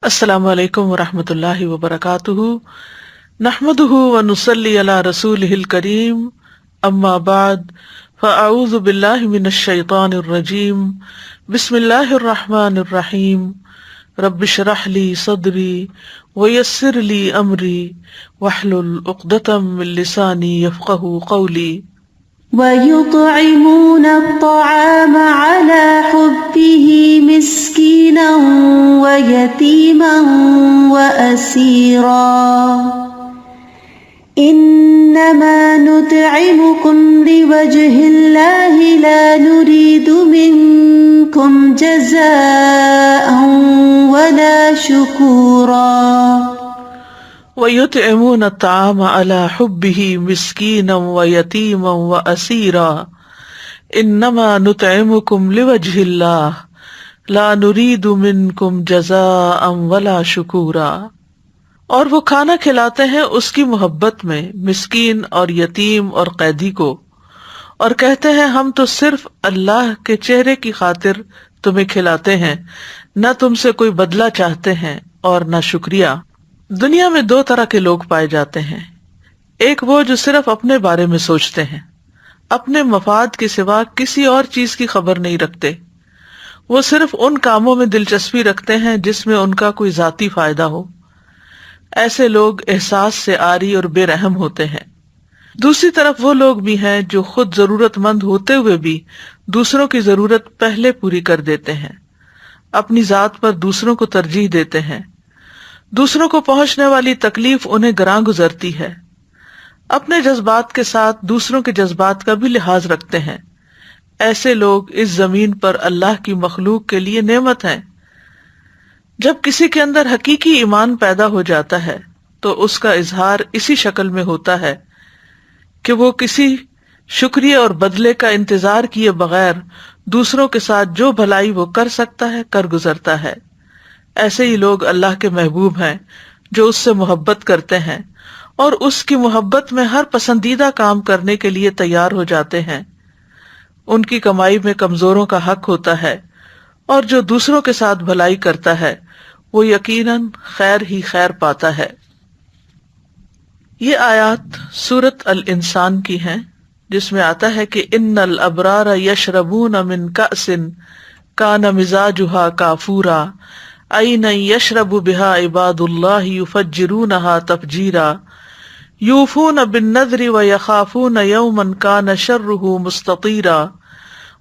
السلام علیکم ورحمۃ اللہ وبرکاتہ، نحمدہ ونصلی علی رسولہ الکریم، اما بعد فاعوذ باللہ من الشیطان الرجیم، بسم اللہ الرحمن الرحیم، رب اشرح لی صدری ویسر لی امری واحلل عقدۃ من لسانی یفقہوا قولی۔ وَيُطْعِمُونَ الطَّعَامَ عَلَى حُبِّهِ مِسْكِينًا وَيَتِيمًا وَأَسِيرًا إِنَّمَا نُطْعِمُكُمْ لِوَجْهِ اللَّهِ لَا نُرِيدُ مِنكُمْ جَزَاءً وَلَا شُكُورًا۔ وَيُطْعِمُونَ الطَّعَامَ عَلَى حُبِّهِ مِسْكِينًا وَيَتِيمًا وَأَسِيرًا إِنَّمَا نُطْعِمُكُمْ لِوَجْهِ اللَّهِ لَا نُرِيدُ مِنكُمْ جَزَاءً وَلَا شُكُورًا۔ اور وہ کھانا کھلاتے ہیں اس کی محبت میں مسکین اور یتیم اور قیدی کو، اور کہتے ہیں ہم تو صرف اللہ کے چہرے کی خاطر تمہیں کھلاتے ہیں، نہ تم سے کوئی بدلہ چاہتے ہیں اور نہ شکریہ۔ دنیا میں دو طرح کے لوگ پائے جاتے ہیں، ایک وہ جو صرف اپنے بارے میں سوچتے ہیں، اپنے مفاد کے سوا کسی اور چیز کی خبر نہیں رکھتے، وہ صرف ان کاموں میں دلچسپی رکھتے ہیں جس میں ان کا کوئی ذاتی فائدہ ہو۔ ایسے لوگ احساس سے عاری اور بے رحم ہوتے ہیں۔ دوسری طرف وہ لوگ بھی ہیں جو خود ضرورت مند ہوتے ہوئے بھی دوسروں کی ضرورت پہلے پوری کر دیتے ہیں، اپنی ذات پر دوسروں کو ترجیح دیتے ہیں، دوسروں کو پہنچنے والی تکلیف انہیں گراں گزرتی ہے، اپنے جذبات کے ساتھ دوسروں کے جذبات کا بھی لحاظ رکھتے ہیں۔ ایسے لوگ اس زمین پر اللہ کی مخلوق کے لیے نعمت ہیں۔ جب کسی کے اندر حقیقی ایمان پیدا ہو جاتا ہے تو اس کا اظہار اسی شکل میں ہوتا ہے کہ وہ کسی شکریہ اور بدلے کا انتظار کیے بغیر دوسروں کے ساتھ جو بھلائی وہ کر سکتا ہے کر گزرتا ہے۔ ایسے ہی لوگ اللہ کے محبوب ہیں جو اس سے محبت کرتے ہیں اور اس کی محبت میں ہر پسندیدہ کام کرنے کے لیے تیار ہو جاتے ہیں۔ ان کی کمائی میں کمزوروں کا حق ہوتا ہے، اور جو دوسروں کے ساتھ بھلائی کرتا ہے وہ یقیناً خیر ہی خیر پاتا ہے۔ یہ آیات سورۃ الانسان کی ہیں، جس میں آتا ہے کہ ان الابرار یشربون من کأس کان مزاجها کافورا عینا یشرب بها عباد اللہ یفجرونها تفجیرا یوفون بالنذر ویخافون یوما کان شرہ مستطیرا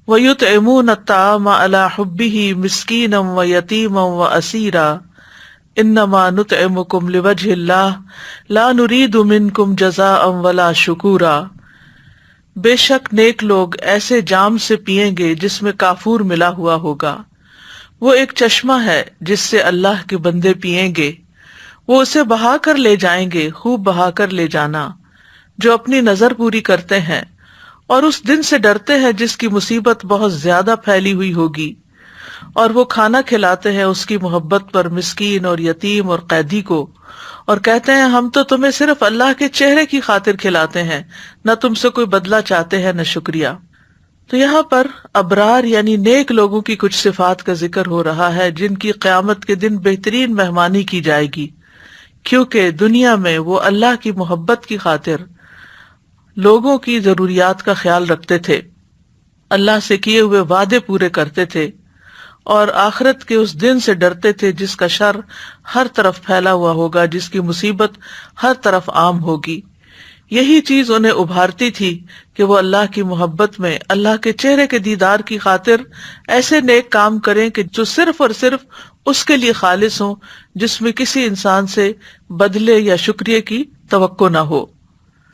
ویطعمون الطعام علی حبہ مسکینا ویتیما واسیرا انما نطعمکم لوجہ اللہ لا نرید منکم جزاء ولا شکورا۔ بے شک نیک لوگ ایسے جام سے پیئیں گے جس میں کافور ملا ہوا ہوگا، وہ ایک چشمہ ہے جس سے اللہ کے بندے پیئیں گے، وہ اسے بہا کر لے جائیں گے، خوب بہا کر لے جانا، جو اپنی نظر پوری کرتے ہیں اور اس دن سے ڈرتے ہیں جس کی مصیبت بہت زیادہ پھیلی ہوئی ہوگی، اور وہ کھانا کھلاتے ہیں اس کی محبت پر مسکین اور یتیم اور قیدی کو، اور کہتے ہیں ہم تو تمہیں صرف اللہ کے چہرے کی خاطر کھلاتے ہیں، نہ تم سے کوئی بدلہ چاہتے ہیں نہ شکریہ۔ تو یہاں پر ابرار یعنی نیک لوگوں کی کچھ صفات کا ذکر ہو رہا ہے جن کی قیامت کے دن بہترین مہمانی کی جائے گی، کیونکہ دنیا میں وہ اللہ کی محبت کی خاطر لوگوں کی ضروریات کا خیال رکھتے تھے، اللہ سے کیے ہوئے وعدے پورے کرتے تھے، اور آخرت کے اس دن سے ڈرتے تھے جس کا شر ہر طرف پھیلا ہوا ہوگا، جس کی مصیبت ہر طرف عام ہوگی۔ یہی چیز انہیں ابھارتی تھی کہ وہ اللہ کی محبت میں اللہ کے چہرے کے دیدار کی خاطر ایسے نیک کام کریں کہ جو صرف اور صرف اس کے لیے خالص ہوں، جس میں کسی انسان سے بدلے یا شکریہ کی توقع نہ ہو۔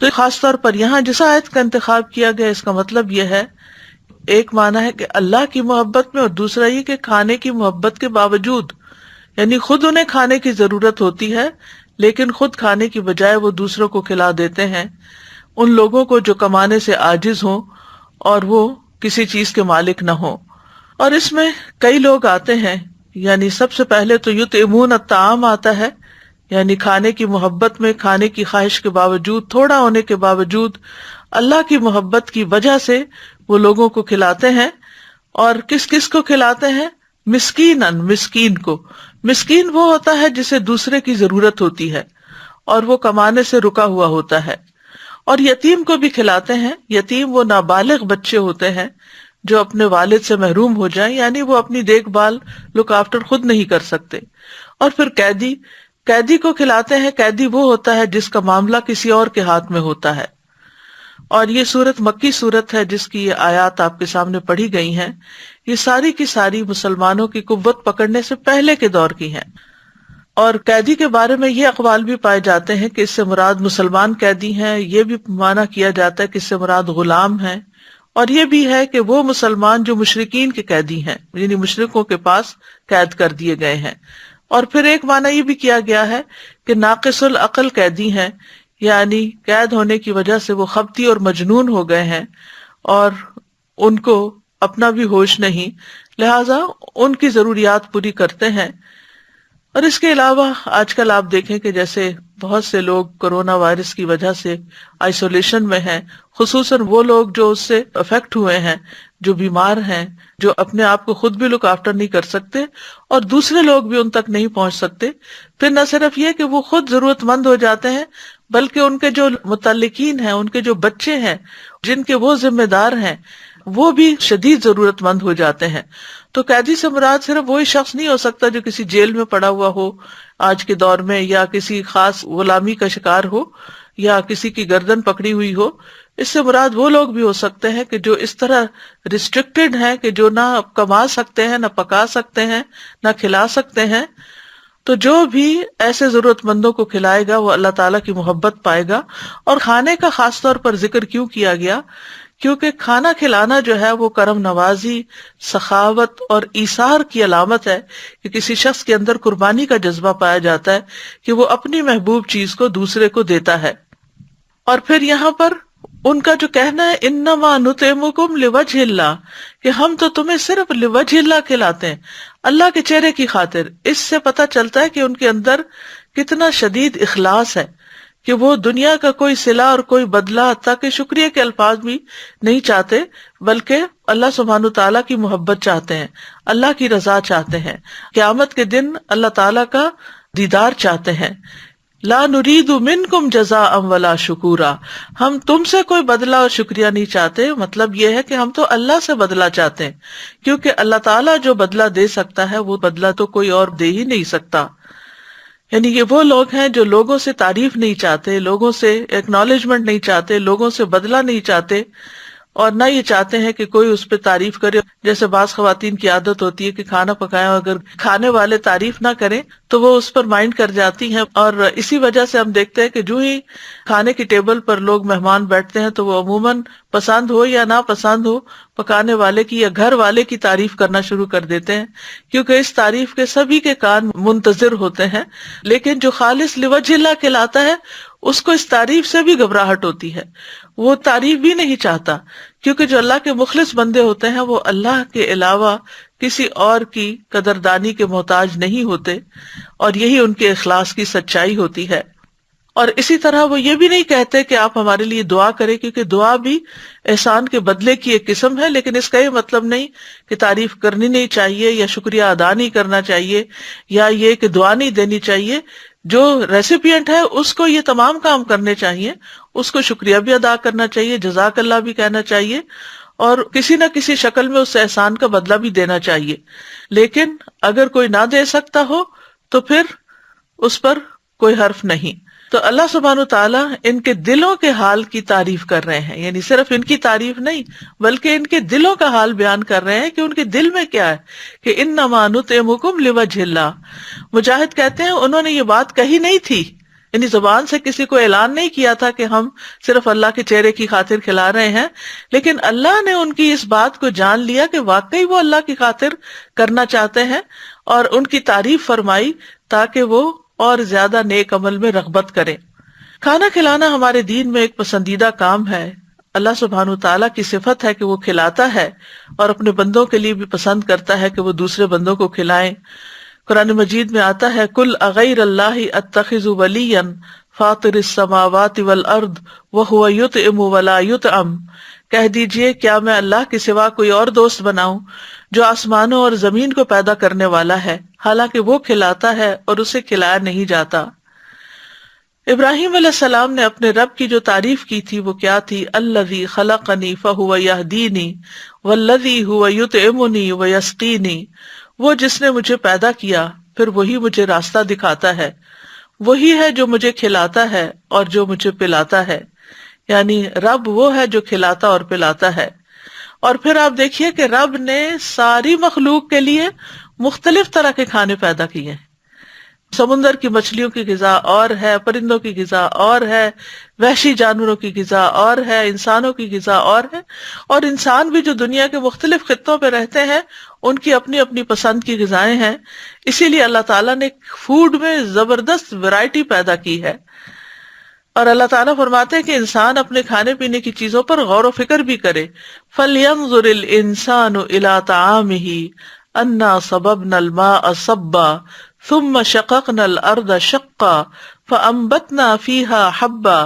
تو خاص طور پر یہاں جس آیت کا انتخاب کیا گیا اس کا مطلب یہ ہے، ایک معنی ہے کہ اللہ کی محبت میں، اور دوسرا یہ کہ کھانے کی محبت کے باوجود، یعنی خود انہیں کھانے کی ضرورت ہوتی ہے لیکن خود کھانے کی بجائے وہ دوسروں کو کھلا دیتے ہیں، ان لوگوں کو جو کمانے سے عاجز ہوں اور وہ کسی چیز کے مالک نہ ہوں۔ اور اس میں کئی لوگ آتے ہیں، یعنی سب سے پہلے تو یطعمون الطعام آتا ہے، یعنی کھانے کی محبت میں کھانے کی خواہش کے باوجود، تھوڑا ہونے کے باوجود اللہ کی محبت کی وجہ سے وہ لوگوں کو کھلاتے ہیں۔ اور کس کس کو کھلاتے ہیں؟ مسکینن، مسکین کو، مسکین وہ ہوتا ہے جسے دوسرے کی ضرورت ہوتی ہے اور وہ کمانے سے رکا ہوا ہوتا ہے. اور یتیم کو بھی کھلاتے ہیں. یتیم وہ نابالغ بچے ہوتے ہیں جو اپنے والد سے محروم ہو جائیں، یعنی وہ اپنی دیکھ بھال لک آفٹر خود نہیں کر سکتے. اور پھر قیدی کو کھلاتے ہیں. قیدی وہ ہوتا ہے جس کا معاملہ کسی اور کے ہاتھ میں ہوتا ہے. اور یہ سورت مکی سورت ہے جس کی یہ آیات آپ کے سامنے پڑھی گئی ہیں، یہ ساری کی ساری مسلمانوں کی قوت پکڑنے سے پہلے کے دور کی ہیں. اور قیدی کے بارے میں یہ اقوال بھی پائے جاتے ہیں کہ اس سے مراد مسلمان قیدی ہیں، یہ بھی معنی کیا جاتا ہے کہ اس سے مراد غلام ہیں، اور یہ بھی ہے کہ وہ مسلمان جو مشرکین کے قیدی ہیں، یعنی مشرکوں کے پاس قید کر دیے گئے ہیں. اور پھر ایک معنی یہ بھی کیا گیا ہے کہ ناقص العقل قیدی ہیں، یعنی قید ہونے کی وجہ سے وہ خبتی اور مجنون ہو گئے ہیں اور ان کو اپنا بھی ہوش نہیں، لہٰذا ان کی ضروریات پوری کرتے ہیں. اور اس کے علاوہ آج کل آپ دیکھیں کہ جیسے بہت سے لوگ کرونا وائرس کی وجہ سے آئسولیشن میں ہیں، خصوصاً وہ لوگ جو اس سے افیکٹ ہوئے ہیں، جو بیمار ہیں، جو اپنے آپ کو خود بھی لک آفٹر نہیں کر سکتے اور دوسرے لوگ بھی ان تک نہیں پہنچ سکتے. پھر نہ صرف یہ کہ وہ خود ضرورت مند ہو جاتے ہیں بلکہ ان کے جو متعلقین ہیں، ان کے جو بچے ہیں جن کے وہ ذمہ دار ہیں، وہ بھی شدید ضرورت مند ہو جاتے ہیں. تو قیدی سے مراد صرف وہی شخص نہیں ہو سکتا جو کسی جیل میں پڑا ہوا ہو آج کے دور میں، یا کسی خاص غلامی کا شکار ہو، یا کسی کی گردن پکڑی ہوئی ہو. اس سے مراد وہ لوگ بھی ہو سکتے ہیں کہ جو اس طرح ریسٹرکٹڈ ہیں کہ جو نہ کما سکتے ہیں، نہ پکا سکتے ہیں، نہ کھلا سکتے ہیں. تو جو بھی ایسے ضرورت مندوں کو کھلائے گا وہ اللہ تعالیٰ کی محبت پائے گا. اور کھانے کا خاص طور پر ذکر کیوں کیا گیا؟ کیونکہ کھانا کھلانا جو ہے وہ کرم نوازی، سخاوت اور ایثار کی علامت ہے کہ کسی شخص کے اندر قربانی کا جذبہ پایا جاتا ہے کہ وہ اپنی محبوب چیز کو دوسرے کو دیتا ہے. اور پھر یہاں پر ان کا جو کہنا ہے انما نطعمکم لوجہ اللہ، کہ ہم تو تمہیں صرف لوجہ اللہ کھلاتے ہیں، اللہ کے چہرے کی خاطر. اس سے پتہ چلتا ہے کہ ان کے اندر کتنا شدید اخلاص ہے کہ وہ دنیا کا کوئی صلہ اور کوئی بدلہ، حتیٰ کہ شکریہ کے الفاظ بھی نہیں چاہتے، بلکہ اللہ سبحانہ تعالیٰ کی محبت چاہتے ہیں، اللہ کی رضا چاہتے ہیں، قیامت کے دن اللہ تعالیٰ کا دیدار چاہتے ہیں. لا نرید منکم جزاء ولا شکورا، ہم تم سے کوئی بدلہ اور شکریہ نہیں چاہتے. مطلب یہ ہے کہ ہم تو اللہ سے بدلہ چاہتے ہیں، کیونکہ اللہ تعالیٰ جو بدلہ دے سکتا ہے وہ بدلہ تو کوئی اور دے ہی نہیں سکتا. یعنی یہ وہ لوگ ہیں جو لوگوں سے تعریف نہیں چاہتے، لوگوں سے ایکنالجمنٹ نہیں چاہتے، لوگوں سے بدلہ نہیں چاہتے، اور نہ یہ چاہتے ہیں کہ کوئی اس پہ تعریف کرے. جیسے بعض خواتین کی عادت ہوتی ہے کہ کھانا پکائیں، اگر کھانے والے تعریف نہ کریں تو وہ اس پر مائنڈ کر جاتی ہیں. اور اسی وجہ سے ہم دیکھتے ہیں کہ جو ہی کھانے کی ٹیبل پر لوگ مہمان بیٹھتے ہیں تو وہ عموماً پسند ہو یا نہ پسند ہو پکانے والے کی یا گھر والے کی تعریف کرنا شروع کر دیتے ہیں، کیونکہ اس تعریف کے سبھی کے کان منتظر ہوتے ہیں. لیکن جو خالص لوجہ اللہ کہلاتا ہے اس کو اس تعریف سے بھی گھبراہٹ ہوتی ہے، وہ تعریف بھی نہیں چاہتا، کیونکہ جو اللہ کے مخلص بندے ہوتے ہیں وہ اللہ کے علاوہ کسی اور کی قدردانی کے محتاج نہیں ہوتے، اور یہی ان کے اخلاص کی سچائی ہوتی ہے. اور اسی طرح وہ یہ بھی نہیں کہتے کہ آپ ہمارے لیے دعا کریں، کیونکہ دعا بھی احسان کے بدلے کی ایک قسم ہے، لیکن اس کا یہ مطلب نہیں کہ تعریف کرنی نہیں چاہیے یا شکریہ ادا نہیں کرنا چاہیے یا یہ کہ دعا نہیں دینی چاہیے. جو ریسیپینٹ ہے اس کو یہ تمام کام کرنے چاہیے، اس کو شکریہ بھی ادا کرنا چاہیے، جزاک اللہ بھی کہنا چاہیے، اور کسی نہ کسی شکل میں اس احسان کا بدلہ بھی دینا چاہیے. لیکن اگر کوئی نہ دے سکتا ہو تو پھر اس پر کوئی حرف نہیں. تو اللہ سبحانہ تعالیٰ ان کے دلوں کے حال کی تعریف کر رہے ہیں، یعنی صرف ان کی تعریف نہیں بلکہ ان کے دلوں کا حال بیان کر رہے ہیں کہ ان کے دل میں کیا ہے، کہ انما نطعمکم لوجہ اللہ. مجاہد کہتے ہیں انہوں نے یہ بات کہی نہیں تھی، یعنی زبان سے کسی کو اعلان نہیں کیا تھا کہ ہم صرف اللہ کے چہرے کی خاطر کھلا رہے ہیں، لیکن اللہ نے ان کی اس بات کو جان لیا کہ واقعی وہ اللہ کی خاطر کرنا چاہتے ہیں، اور ان کی تعریف فرمائی تاکہ وہ اور زیادہ نیک عمل میں رغبت کریں. کھانا کھلانا ہمارے دین میں ایک پسندیدہ کام ہے. اللہ سبحانہ تعالیٰ کی صفت ہے کہ وہ کھلاتا ہے اور اپنے بندوں کے لیے بھی پسند کرتا ہے کہ وہ دوسرے بندوں کو کھلائیں. قرآن مجید میں آتا ہے کل اغیر اللہ اتخذ ولیا فاطر السماوات والارض وہو یطعم ولا یطعم، کہہ دیجئے کیا میں اللہ کے سوا کوئی اور دوست بناؤں جو آسمانوں اور زمین کو پیدا کرنے والا ہے حالانکہ وہ کھلاتا ہے اور اسے کھلایا نہیں جاتا۔ ابراہیم علیہ السلام نے اپنے رب کی جو تعریف کی تھی وہ کیا تھی؟ الذی خلقنی فہو یہدینی والذی ہو یطعمنی ویسقینی، وہ جس نے مجھے پیدا کیا پھر وہی مجھے راستہ دکھاتا ہے، وہی ہے جو مجھے کھلاتا ہے اور جو مجھے پلاتا ہے، یعنی رب وہ ہے جو کھلاتا اور پلاتا ہے۔ اور پھر آپ دیکھیے کہ رب نے ساری مخلوق کے لیے مختلف طرح کے کھانے پیدا کیے ہیں۔ سمندر کی مچھلیوں کی غذا اور ہے، پرندوں کی غذا اور ہے، وحشی جانوروں کی غذا اور ہے، انسانوں کی غذا اور ہے، اور انسان بھی جو دنیا کے مختلف خطوں پہ رہتے ہیں ان کی اپنی اپنی پسند کی غذائیں ہیں۔ اسی لیے اللہ تعالیٰ نے فوڈ میں زبردست ویرائٹی پیدا کی ہے، اور اللہ تعالیٰ فرماتے ہیں کہ انسان اپنے کھانے پینے کی چیزوں پر غور و فکر بھی کرے۔ فَلْيَنظُرِ الْإِنسَانُ إِلَىٰ طَعَامِهِ أَنَّا صَبَبْنَا الْمَاءَ صَبًّا ثُمَّ شَقَقْنَا الْأَرْضَ شَقًّا فَأَنبَتْنَا فِيهَا حَبًّا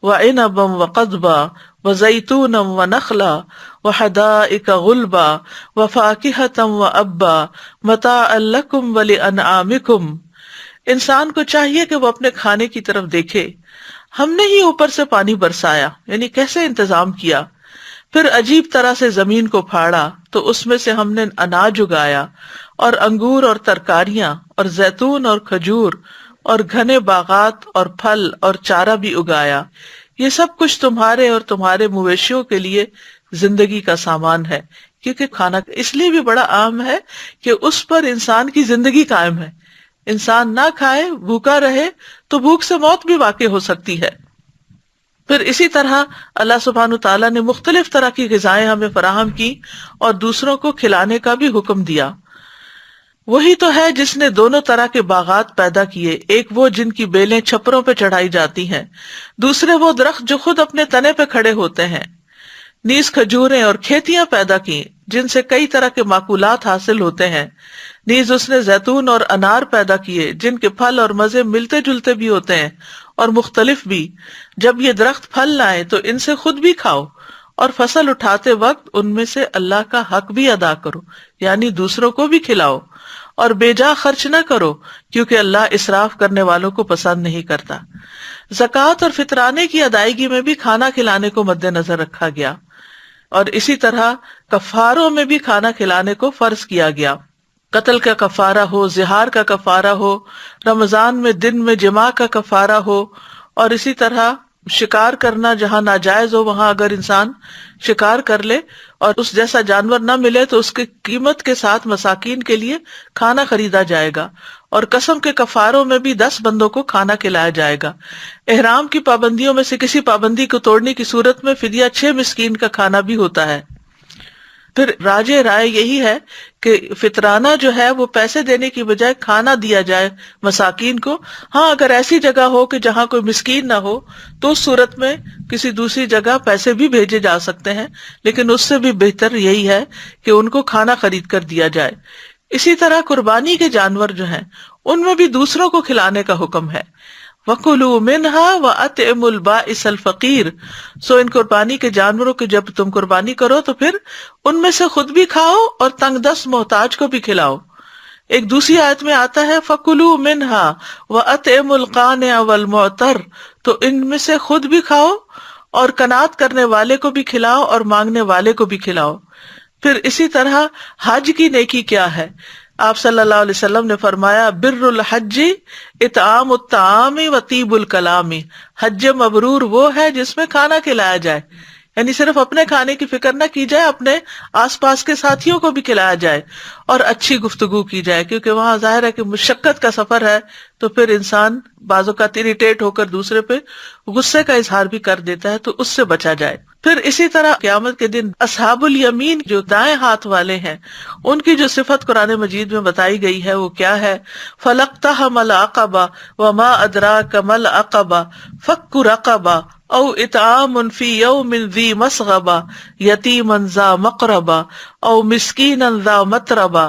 وَعِنَبًا وَقَضْبًا وَزَيْتُونًا وَنَخْلًا وَحَدَائِقَ غُلْبًا وَفَاكِهَةً وَأَبًّا مَتَاعًا لَكُمْ وَلِأَنْعَامِكُمْ۔ انسان کو چاہیے کہ وہ اپنے کھانے کی طرف دیکھے۔ ہم نے ہی اوپر سے پانی برسایا، یعنی کیسے انتظام کیا، پھر عجیب طرح سے زمین کو پھاڑا تو اس میں سے ہم نے اناج اگایا اور انگور اور ترکاریاں اور زیتون اور کھجور اور گھنے باغات اور پھل اور چارہ بھی اگایا۔ یہ سب کچھ تمہارے اور تمہارے مویشیوں کے لیے زندگی کا سامان ہے، کیونکہ کھانا اس لیے بھی بڑا عام ہے کہ اس پر انسان کی زندگی قائم ہے۔ انسان نہ کھائے، بھوکا رہے تو بھوک سے موت بھی واقع ہو سکتی ہے۔ پھر اسی طرح اللہ سبحانہ تعالیٰ نے مختلف طرح کی غذائیں ہمیں فراہم کی اور دوسروں کو کھلانے کا بھی حکم دیا۔ وہی تو ہے جس نے دونوں طرح کے باغات پیدا کیے، ایک وہ جن کی بیلیں چھپروں پہ چڑھائی جاتی ہیں، دوسرے وہ درخت جو خود اپنے تنے پہ کھڑے ہوتے ہیں، نیز کھجوریں اور کھیتیاں پیدا کی جن سے کئی طرح کے معقولات حاصل ہوتے ہیں، نیز اس نے زیتون اور انار پیدا کیے جن کے پھل اور مزے ملتے جلتے بھی ہوتے ہیں اور مختلف بھی۔ جب یہ درخت پھل لائیں تو ان سے خود بھی کھاؤ اور فصل اٹھاتے وقت ان میں سے اللہ کا حق بھی ادا کرو، یعنی دوسروں کو بھی کھلاؤ، اور بے جا خرچ نہ کرو کیونکہ اللہ اسراف کرنے والوں کو پسند نہیں کرتا۔ زکوٰۃ اور فطرانے کی ادائیگی میں بھی کھانا کھلانے کو مد نظر رکھا گیا، اور اسی طرح کفاروں میں بھی کھانا کھلانے کو فرض کیا گیا۔ قتل کا کفارہ ہو، زہار کا کفارہ ہو، رمضان میں دن میں جماع کا کفارہ ہو، اور اسی طرح شکار کرنا جہاں ناجائز ہو وہاں اگر انسان شکار کر لے اور اس جیسا جانور نہ ملے تو اس کی قیمت کے ساتھ مساکین کے لیے کھانا خریدا جائے گا، اور قسم کے کفاروں میں بھی 10 بندوں کو کھانا کھلایا جائے گا۔ احرام کی پابندیوں میں سے کسی پابندی کو توڑنے کی صورت میں فدیہ 6 مسکین کا کھانا بھی ہوتا ہے۔ پھر راجح رائے یہی ہے کہ فطرانہ جو ہے وہ پیسے دینے کی بجائے کھانا دیا جائے مساکین کو۔ ہاں اگر ایسی جگہ ہو کہ جہاں کوئی مسکین نہ ہو تو اس صورت میں کسی دوسری جگہ پیسے بھی بھیجے جا سکتے ہیں، لیکن اس سے بھی بہتر یہی ہے کہ ان کو کھانا خرید کر دیا جائے۔ اسی طرح قربانی کے جانور جو ہیں ان میں بھی دوسروں کو کھلانے کا حکم ہے۔ وَكُلُوا مِنْهَا وَأَطْعِمُوا الْبَائِسَ الْفَقِيرَ، سو ان قربانی کے جانوروں کی جب تم قربانی کرو تو پھر ان میں سے خود بھی کھاؤ اور تنگ دست محتاج کو بھی کھلاؤ۔ ایک دوسری آیت میں آتا ہے فَكُلُوا مِنْهَا وَأَطْعِمُوا الْقَانِعَ وَالْمُعْتَرَّ، تو ان میں سے خود بھی کھاؤ اور قناعت کرنے والے کو بھی کھلاؤ اور مانگنے والے کو بھی کھلاؤ۔ پھر اسی طرح حج کی نیکی کیا ہے؟ آپ صلی اللہ علیہ وسلم نے فرمایا بر الحج اطعام الطعام و طیب الکلام، حج مبرور وہ ہے جس میں کھانا کھلایا جائے، یعنی صرف اپنے کھانے کی فکر نہ کی جائے، اپنے آس پاس کے ساتھیوں کو بھی کھلایا جائے اور اچھی گفتگو کی جائے، کیونکہ وہاں ظاہر ہے کہ مشقت کا سفر ہے تو پھر انسان بعض اوقات اریٹیٹ ہو کر دوسرے پہ غصے کا اظہار بھی کر دیتا ہے، تو اس سے بچا جائے۔ پھر اسی طرح قیامت کے دن اصحاب الیمین جو دائیں ہاتھ والے ہیں ان کی جو صفت قرآن مجید میں بتائی گئی ہے وہ کیا ہے؟ فَلَقْتَحَمَ الْعَقَبَةَ وَمَا أَدْرَاكَ مَا الْعَقَبَةُ فَكُّ رَقَبَةٍ أَوْ إِطْعَامٌ فِي يَوْمٍ ذِي مَسْغَبَةٍ يَتِيمًا ذَا مَقْرَبَةٍ أَوْ مِسْكِينًا ذَا مَتْرَبَةٍ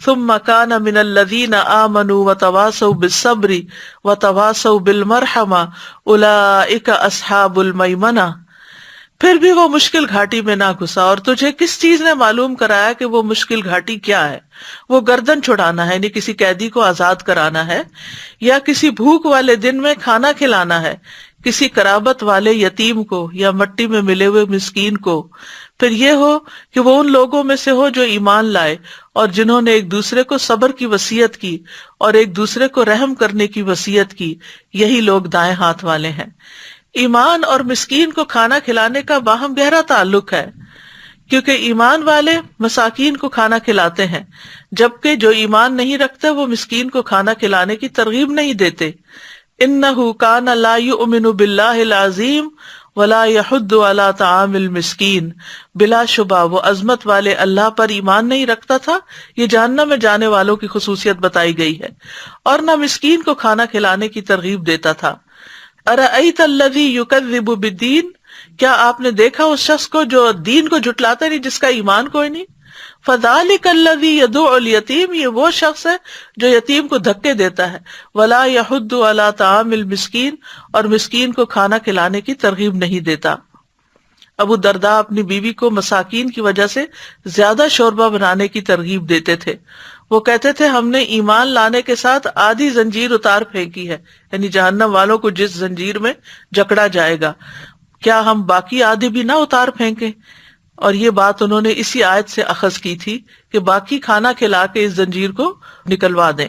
ثُمَّ كَانَ مِنَ الَّذِينَ آمَنُوا وَتَوَاصَوْا بِالصَّبْرِ وَتَوَاصَوْا بِالْمَرْحَمَةِ أُولَئِكَ أَصْحَابُ الْمَيْمَنَةِ۔ پھر بھی وہ مشکل گھاٹی میں نہ گھسا، اور تجھے کس چیز نے معلوم کرایا کہ وہ مشکل گھاٹی کیا ہے؟ وہ گردن چھڑانا ہے، یعنی کسی قیدی کو آزاد کرانا ہے، یا کسی بھوک والے دن میں کھانا کھلانا ہے، کسی قرابت والے یتیم کو یا مٹی میں ملے ہوئے مسکین کو، پھر یہ ہو کہ وہ ان لوگوں میں سے ہو جو ایمان لائے اور جنہوں نے ایک دوسرے کو صبر کی وصیت کی اور ایک دوسرے کو رحم کرنے کی وصیت کی، یہی لوگ دائیں ہاتھ والے ہیں۔ ایمان اور مسکین کو کھانا کھلانے کا باہم گہرا تعلق ہے، کیونکہ ایمان والے مساکین کو کھانا کھلاتے ہیں، جبکہ جو ایمان نہیں رکھتے وہ مسکین کو کھانا کھلانے کی ترغیب نہیں دیتے۔ انہ کان لا یؤمن باللہ العظیم ولا یحض علی طعام المسکین، بلا شبہ وہ عظمت والے اللہ پر ایمان نہیں رکھتا تھا، یہ جہنم میں جانے والوں کی خصوصیت بتائی گئی ہے، اور نہ مسکین کو کھانا کھلانے کی ترغیب دیتا تھا۔ ارأیت الذی یکذب بالدین، کیا آپ نے دیکھا اس شخص کو جو دین کو جھٹلاتا نہیں، جس کا ایمان کوئی نہیں؟ فذلک الذی یدعو الیتیم، یہ وہ شخص ہے جو یتیم کو دھکے دیتا ہے، ولا یحض علی طعام المسکین، اور مسکین کو کھانا کھلانے کی ترغیب نہیں دیتا۔ ابو درداء اپنی بیوی کو مساکین کی وجہ سے زیادہ شوربہ بنانے کی ترغیب دیتے تھے۔ وہ کہتے تھے ہم نے ایمان لانے کے ساتھ آدھی زنجیر اتار پھینکی ہے، یعنی جہنم والوں کو جس زنجیر میں جکڑا جائے گا، کیا ہم باقی آدھی بھی نہ اتار پھینکیں؟ اور یہ بات انہوں نے اسی آیت سے اخذ کی تھی کہ باقی کھانا کھلا کے اس زنجیر کو نکلوا دیں۔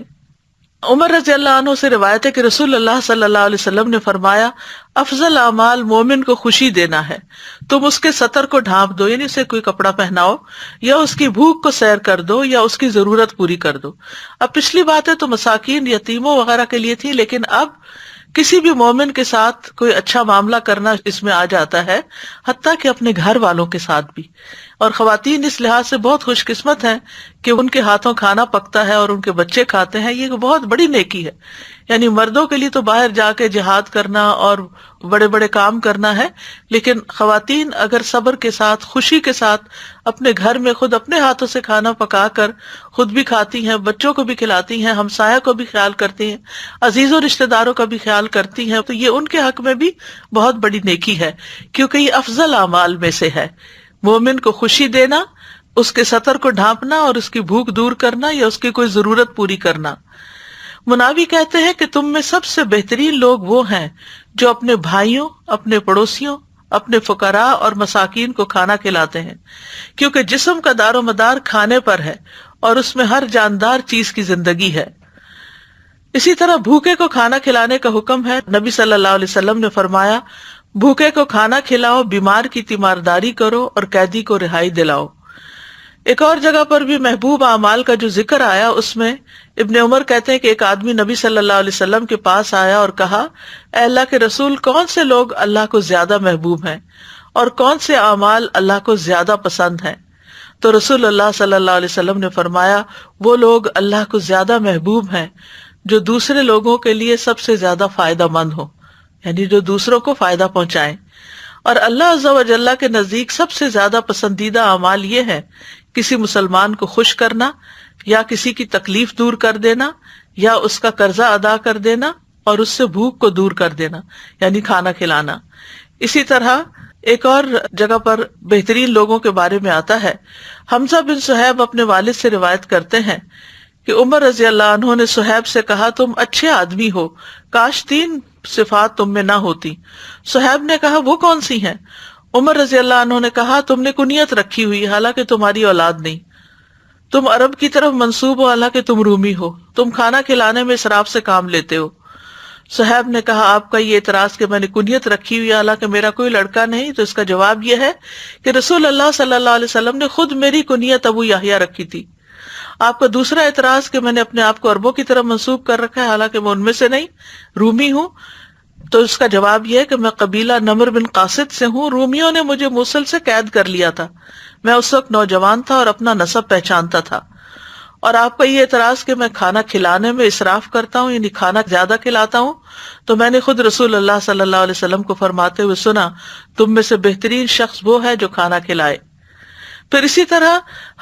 عمر رضی اللہ عنہ سے روایت ہے کہ رسول اللہ صلی اللہ علیہ وسلم نے فرمایا، افضل اعمال مومن کو خوشی دینا ہے، تم اس کے سطر کو ڈھانپ دو، یعنی اسے کوئی کپڑا پہناؤ، یا اس کی بھوک کو سیر کر دو، یا اس کی ضرورت پوری کر دو۔ اب پچھلی باتیں تو مساکین، یتیموں وغیرہ کے لیے تھی، لیکن اب کسی بھی مومن کے ساتھ کوئی اچھا معاملہ کرنا اس میں آ جاتا ہے، حتیٰ کہ اپنے گھر والوں کے ساتھ بھی۔ اور خواتین اس لحاظ سے بہت خوش قسمت ہیں کہ ان کے ہاتھوں کھانا پکتا ہے اور ان کے بچے کھاتے ہیں، یہ بہت بڑی نیکی ہے۔ یعنی مردوں کے لیے تو باہر جا کے جہاد کرنا اور بڑے بڑے کام کرنا ہے، لیکن خواتین اگر صبر کے ساتھ، خوشی کے ساتھ اپنے گھر میں خود اپنے ہاتھوں سے کھانا پکا کر خود بھی کھاتی ہیں، بچوں کو بھی کھلاتی ہیں، ہمسایہ کو بھی خیال کرتی ہیں، عزیزوں رشتہ داروں کا بھی خیال کرتی ہیں، تو یہ ان کے حق میں بھی بہت بڑی نیکی ہے، کیونکہ یہ افضل اعمال میں سے ہے۔ مومن کو خوشی دینا، اس کے سطر کو ڈھانپنا اور اس کی بھوک دور کرنا یا اس کی کوئی ضرورت پوری کرنا۔ مناوی کہتے ہیں کہ تم میں سب سے بہترین لوگ وہ ہیں جو اپنے بھائیوں، اپنے پڑوسیوں، اپنے فقراء اور مساکین کو کھانا کھلاتے ہیں، کیونکہ جسم کا دار و مدار کھانے پر ہے اور اس میں ہر جاندار چیز کی زندگی ہے۔ اسی طرح بھوکے کو کھانا کھلانے کا حکم ہے۔ نبی صلی اللہ علیہ وسلم نے فرمایا، بھوکے کو کھانا کھلاؤ، بیمار کی تیمارداری کرو اور قیدی کو رہائی دلاؤ۔ ایک اور جگہ پر بھی محبوب اعمال کا جو ذکر آیا، اس میں ابن عمر کہتے ہیں کہ ایک آدمی نبی صلی اللہ علیہ وسلم کے پاس آیا اور کہا، اے اللہ کے رسول، کون سے لوگ اللہ کو زیادہ محبوب ہیں اور کون سے اعمال اللہ کو زیادہ پسند ہیں؟ تو رسول اللہ صلی اللہ علیہ وسلم نے فرمایا، وہ لوگ اللہ کو زیادہ محبوب ہیں جو دوسرے لوگوں کے لیے سب سے زیادہ فائدہ مند ہو، یعنی جو دوسروں کو فائدہ پہنچائیں۔ اور اللہ عز و جل کے نزدیک سب سے زیادہ پسندیدہ اعمال یہ ہے، کسی مسلمان کو خوش کرنا، یا کسی کی تکلیف دور کر دینا، یا اس کا قرضہ ادا کر دینا اور اس سے بھوک کو دور کر دینا، یعنی کھانا کھلانا۔ اسی طرح ایک اور جگہ پر بہترین لوگوں کے بارے میں آتا ہے۔ حمزہ بن صہیب اپنے والد سے روایت کرتے ہیں کہ عمر رضی اللہ عنہ نے صہیب سے کہا، تم اچھے آدمی ہو، کاش 3 صفات تم میں نہ ہوتی۔ صہیب نے کہا، وہ کون سی ہیں؟ عمر رضی اللہ عنہ نے کہا، تم نے کنیت رکھی ہوئی حالانکہ تمہاری اولاد نہیں، تم عرب کی طرف منسوب ہو حالانکہ تم رومی ہو، تم کھانا کھلانے میں اسراف سے کام لیتے ہو۔ صہیب نے کہا، آپ کا یہ اعتراض کہ میں نے کنیت رکھی ہوئی حالانکہ میرا کوئی لڑکا نہیں، تو اس کا جواب یہ ہے کہ رسول اللہ صلی اللہ علیہ وسلم نے خود میری کنیت ابو یحییٰ رکھی تھی۔ آپ کا دوسرا اعتراض کہ میں نے اپنے آپ کو عربوں کی طرف منسوب کر رکھا ہے حالانکہ میں ان میں سے نہیں، رومی ہوں، تو اس کا جواب یہ ہے کہ میں قبیلہ نمر بن قاصد سے ہوں، رومیوں نے مجھے موصل سے قید کر لیا تھا، میں اس وقت نوجوان تھا اور اپنا نسب پہچانتا تھا۔ اور آپ کا یہ اعتراض کہ میں کھانا کھلانے میں اسراف کرتا ہوں، یعنی کھانا زیادہ کھلاتا ہوں، تو میں نے خود رسول اللہ صلی اللہ علیہ وسلم کو فرماتے ہوئے سنا، تم میں سے بہترین شخص وہ ہے جو کھانا کھلائے۔ پھر اسی طرح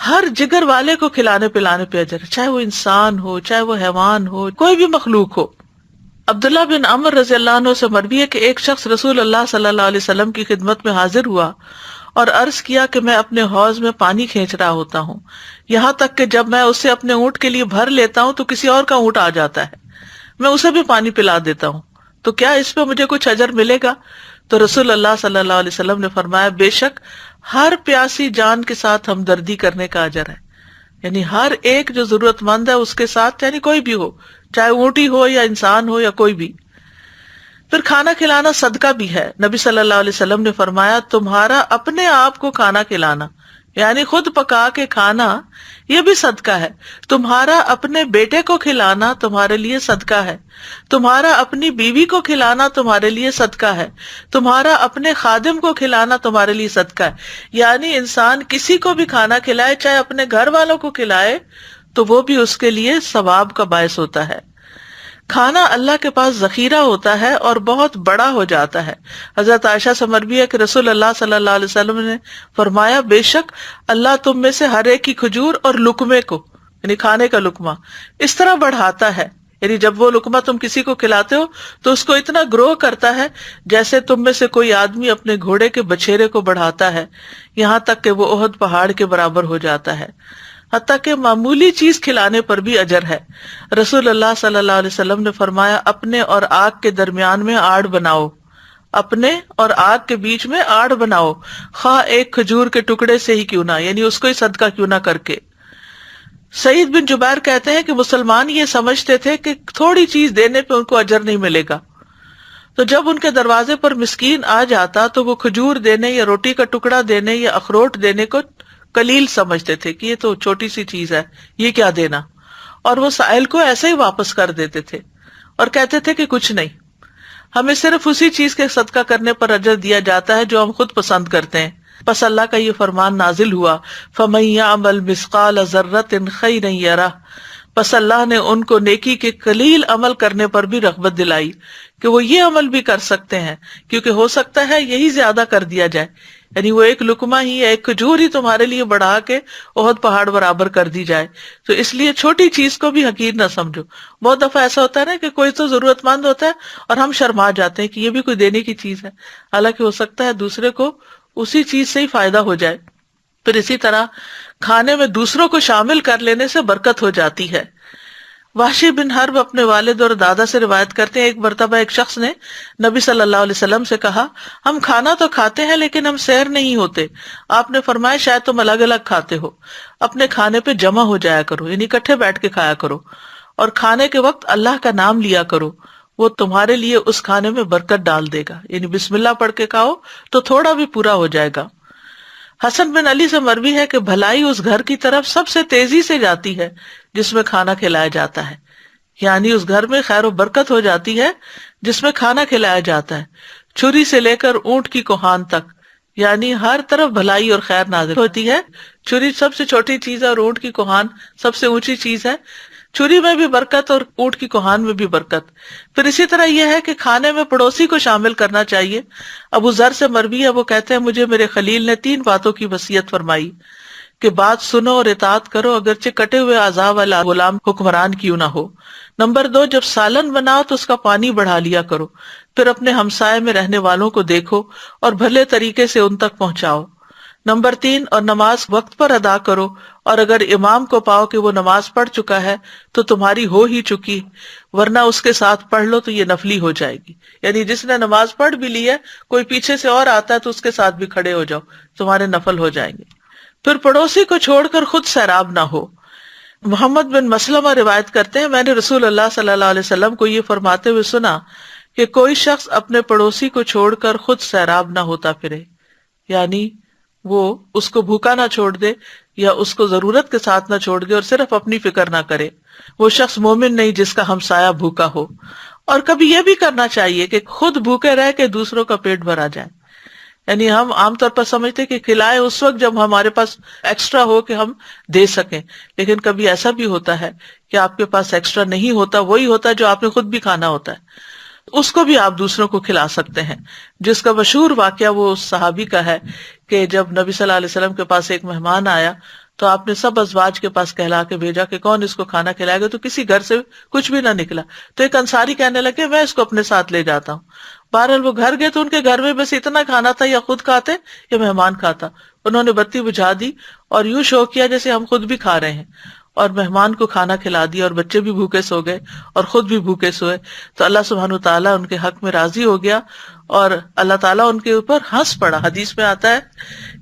ہر جگر والے کو کھلانے پلانے پہ اجر، چاہے وہ انسان ہو، چاہے وہ حیوان ہو، کوئی بھی مخلوق ہو۔ عبداللہ بن عمر رضی اللہ عنہ سے مروی ہے کہ ایک شخص رسول اللہ صلی اللہ علیہ وسلم کی خدمت میں حاضر ہوا اور عرض کیا کہ میں اپنے حوض میں پانی کھینچ رہا ہوتا ہوں، یہاں تک کہ جب میں اسے اپنے اونٹ کے لیے بھر لیتا ہوں تو کسی اور کا اونٹ آ جاتا ہے، میں اسے بھی پانی پلا دیتا ہوں، تو کیا اس پہ مجھے کچھ اجر ملے گا؟ تو رسول اللہ صلی اللہ علیہ وسلم نے فرمایا، بے شک ہر پیاسی جان کے ساتھ ہمدردی کرنے کا اجر ہے، یعنی ہر ایک جو ضرورت مند ہے اس کے ساتھ، یعنی کوئی بھی ہو، چاہے اونٹی ہو یا انسان ہو یا کوئی بھی۔ پھر کھانا کھلانا صدقہ بھی ہے۔ نبی صلی اللہ علیہ وسلم نے فرمایا، تمہارا اپنے آپ کو کھانا کھلانا، یعنی خود پکا کے کھانا، یہ بھی صدقہ ہے۔ تمہارا اپنے بیٹے کو کھلانا تمہارے لیے صدقہ ہے، تمہارا اپنی بیوی کو کھلانا تمہارے لیے صدقہ ہے، تمہارا اپنے خادم کو کھلانا تمہارے لیے صدقہ ہے۔ یعنی انسان کسی کو بھی کھانا کھلائے، چاہے اپنے گھر والوں کو کھلائے، تو وہ بھی اس کے لیے ثواب کا باعث ہوتا ہے۔ کھانا اللہ کے پاس ذخیرہ ہوتا ہے اور بہت بڑا ہو جاتا ہے۔ حضرت عائشہ سے مروی ہے کہ رسول اللہ صلی اللہ علیہ وسلم نے فرمایا، بے شک اللہ تم میں سے ہر ایک کی کھجور اور لقمے کو، یعنی کھانے کا لقمہ، اس طرح بڑھاتا ہے، یعنی جب وہ لقمہ تم کسی کو کھلاتے ہو تو اس کو اتنا گرو کرتا ہے جیسے تم میں سے کوئی آدمی اپنے گھوڑے کے بچھیرے کو بڑھاتا ہے، یہاں تک کہ وہ احد پہاڑ کے برابر ہو جاتا ہے۔ حتیٰ کہ معمولی چیز کھلانے پر بھی اجر ہے۔ رسول اللہ صلی اللہ علیہ وسلم نے فرمایا، اپنے اور آگ کے درمیان میں آڑ بناؤ، اپنے اور آگ کے بیچ میں آڑ بناؤ، خواہ ایک کھجور کے ٹکڑے سے ہی کیوں نہ، یعنی اس کو ہی صدقہ کیوں نہ کر کے۔ سعید بن جبیر کہتے ہیں کہ مسلمان یہ سمجھتے تھے کہ تھوڑی چیز دینے پہ ان کو اجر نہیں ملے گا، تو جب ان کے دروازے پر مسکین آ جاتا تو وہ کھجور دینے یا روٹی کا ٹکڑا دینے یا اخروٹ دینے کو قلیل سمجھتے تھے کہ یہ تو چھوٹی سی چیز ہے، یہ کیا دینا، اور وہ سائل کو ایسے ہی واپس کر دیتے تھے اور کہتے تھے کہ کچھ نہیں، ہمیں صرف اسی چیز کے صدقہ کرنے پر اجر دیا جاتا ہے جو ہم خود پسند کرتے ہیں۔ پس اللہ کا یہ فرمان نازل ہوا، فَمَن يَعْمَلْ مِثْقَالَ ذَرَّةٍ خَيْرًا يَرَهُ، پس اللہ نے ان کو نیکی کے قلیل عمل کرنے پر بھی رغبت دلائی کہ وہ یہ عمل بھی کر سکتے ہیں، کیونکہ ہو سکتا ہے یہی زیادہ کر دیا جائے، یعنی وہ ایک لقمہ ہی، ایک کھجور ہی تمہارے لیے بڑھا کے احد پہاڑ برابر کر دی جائے، تو اس لیے چھوٹی چیز کو بھی حقیر نہ سمجھو۔ بہت دفعہ ایسا ہوتا ہے نا کہ کوئی تو ضرورت مند ہوتا ہے اور ہم شرما جاتے ہیں کہ یہ بھی کوئی دینے کی چیز ہے، حالانکہ ہو سکتا ہے دوسرے کو اسی چیز سے ہی فائدہ ہو جائے۔ پھر اسی طرح کھانے میں دوسروں کو شامل کر لینے سے برکت ہو جاتی ہے۔ وحشی بن حرب اپنے والد اور دادا سے روایت کرتے ہیں، ایک مرتبہ ایک شخص نے نبی صلی اللہ علیہ وسلم سے کہا، ہم کھانا تو کھاتے ہیں لیکن ہم سیر نہیں ہوتے۔ آپ نے فرمایا، شاید تم الگ الگ کھاتے ہو، اپنے کھانے پہ جمع ہو جایا کرو، یعنی اکٹھے بیٹھ کے کھایا کرو، اور کھانے کے وقت اللہ کا نام لیا کرو، وہ تمہارے لیے اس کھانے میں برکت ڈال دے گا، یعنی بسم اللہ پڑھ کے کھاؤ تو تھوڑا بھی پورا ہو جائے گا۔ حسن بن علی سے مروی ہے کہ بھلائی اس گھر کی طرف سب سے تیزی سے جاتی ہے جس میں کھانا کھلایا جاتا ہے، یعنی اس گھر میں خیر و برکت ہو جاتی ہے جس میں کھانا کھلایا جاتا ہے، چھری سے لے کر اونٹ کی کوہان تک، یعنی ہر طرف بھلائی اور خیر نازل ہوتی ہے۔ چھری سب سے چھوٹی چیز ہے اور اونٹ کی کوہان سب سے اونچی چیز ہے، چھری میں بھی برکت اور اونٹ کی کوہان میں بھی برکت۔ پھر اسی طرح یہ ہے کہ کھانے میں پڑوسی کو شامل کرنا چاہیے۔ ابو ذر سے مروی ہے، وہ کہتے ہیں، مجھے میرے خلیل نے 3 باتوں کی وصیت فرمائی کہ بات سنو اور اطاعت کرو، اگرچہ کٹے ہوئے اعضاء والا غلام حکمران کیوں نہ ہو۔ نمبر 2، جب سالن بناؤ تو اس کا پانی بڑھا لیا کرو، پھر اپنے ہمسائے میں رہنے والوں کو دیکھو اور بھلے طریقے سے ان تک پہنچاؤ۔ نمبر 3، اور نماز وقت پر ادا کرو، اور اگر امام کو پاؤ کہ وہ نماز پڑھ چکا ہے تو تمہاری ہو ہی چکی، ورنہ اس کے ساتھ پڑھ لو تو یہ نفلی ہو جائے گی، یعنی جس نے نماز پڑھ بھی لی ہے کوئی پیچھے سے اور آتا ہے تو اس کے ساتھ بھی کھڑے ہو جاؤ، تمہارے نفل ہو جائیں گے۔ پھر پڑوسی کو چھوڑ کر خود سیراب نہ ہو۔ محمد بن مسلمہ روایت کرتے ہیں، میں نے رسول اللہ صلی اللہ علیہ وسلم کو یہ فرماتے ہوئے سنا کہ کوئی شخص اپنے پڑوسی کو چھوڑ کر خود سیراب نہ ہوتا پھرے، یعنی وہ اس کو بھوکا نہ چھوڑ دے یا اس کو ضرورت کے ساتھ نہ چھوڑ دے اور صرف اپنی فکر نہ کرے، وہ شخص مومن نہیں جس کا ہمسایہ بھوکا ہو۔ اور کبھی یہ بھی کرنا چاہیے کہ خود بھوکے رہ کے دوسروں کا پیٹ بھرا جائے، یعنی ہم عام طور پر سمجھتے کہ کھلائے اس وقت جب ہمارے پاس ایکسٹرا ہو کہ ہم دے سکیں، لیکن کبھی ایسا بھی ہوتا ہے کہ آپ کے پاس ایکسٹرا نہیں ہوتا، وہی ہوتا ہے جو آپ نے خود بھی کھانا ہوتا ہے، اس کو بھی آپ دوسروں کو کھلا سکتے ہیں۔ جس کا مشہور واقعہ وہ اس صحابی کا ہے کہ جب نبی صلی اللہ علیہ وسلم کے پاس ایک مہمان آیا تو آپ نے سب ازواج کے پاس کہلا کے بھیجا کہ کون اس کو کھانا کھلائے گا، تو کسی گھر سے کچھ بھی نہ نکلا. تو ایک انصاری کہنے لگے میں اس کو اپنے ساتھ لے جاتا ہوں. بہرحال وہ گھر گئے تو ان کے گھر میں بس اتنا کھانا تھا، یا خود کھاتے یا مہمان کھاتا. انہوں نے بتی بجھا دی اور یوں شو کیا جیسے ہم خود بھی کھا رہے ہیں، اور مہمان کو کھانا کھلا دیا، اور بچے بھی بھوکے سو گئے اور خود بھی بھوکے سوئے. تو اللہ سبحانہ تعالیٰ ان کے حق میں راضی ہو گیا اور اللہ تعالیٰ ان کے اوپر ہنس پڑا. حدیث میں آتا ہے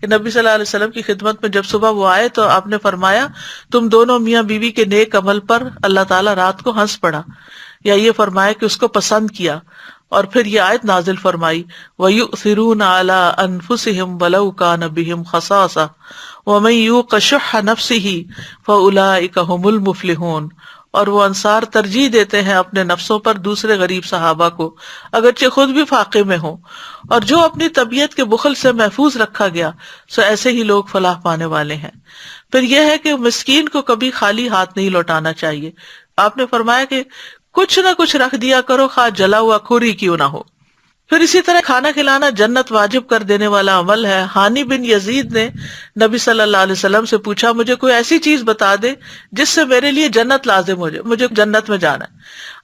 کہ نبی صلی اللہ علیہ وسلم کی خدمت میں جب صبح وہ آئے تو آپ نے فرمایا تم دونوں میاں بیوی کے نیک عمل پر اللہ تعالیٰ رات کو ہنس پڑا، یا یہ فرمایا کہ اس کو پسند کیا. اور پھر یہ آیت نازل فرمائی وَيُؤْثِرُونَ عَلَىٰ أَنفُسِهِمْ وَلَوْ كَانَ بِهِمْ خَصَاصَةٌ وَمَن يُوقَ شُحَّ نَفْسِهِ فَأُولَٰئِكَ هُمُ الْمُفْلِحُونَ. اور وہ انصار ترجیح دیتے ہیں اپنے نفسوں پر دوسرے غریب صحابہ کو اگرچہ خود بھی فاقے میں ہوں، اور جو اپنی طبیعت کے بخل سے محفوظ رکھا گیا سو ایسے ہی لوگ فلاح پانے والے ہیں. پھر یہ ہے کہ مسکین کو کبھی خالی ہاتھ نہیں لوٹانا چاہیے. آپ نے فرمایا کہ کچھ نہ کچھ رکھ دیا کرو، خواہ جلا ہوا کھوری کیوں نہ ہو. پھر اسی طرح کھانا کھلانا جنت واجب کر دینے والا عمل ہے. ہانی بن یزید نے نبی صلی اللہ علیہ وسلم سے پوچھا مجھے کوئی ایسی چیز بتا دے جس سے میرے لیے جنت لازم ہو جائے، مجھے جنت میں جانا ہے.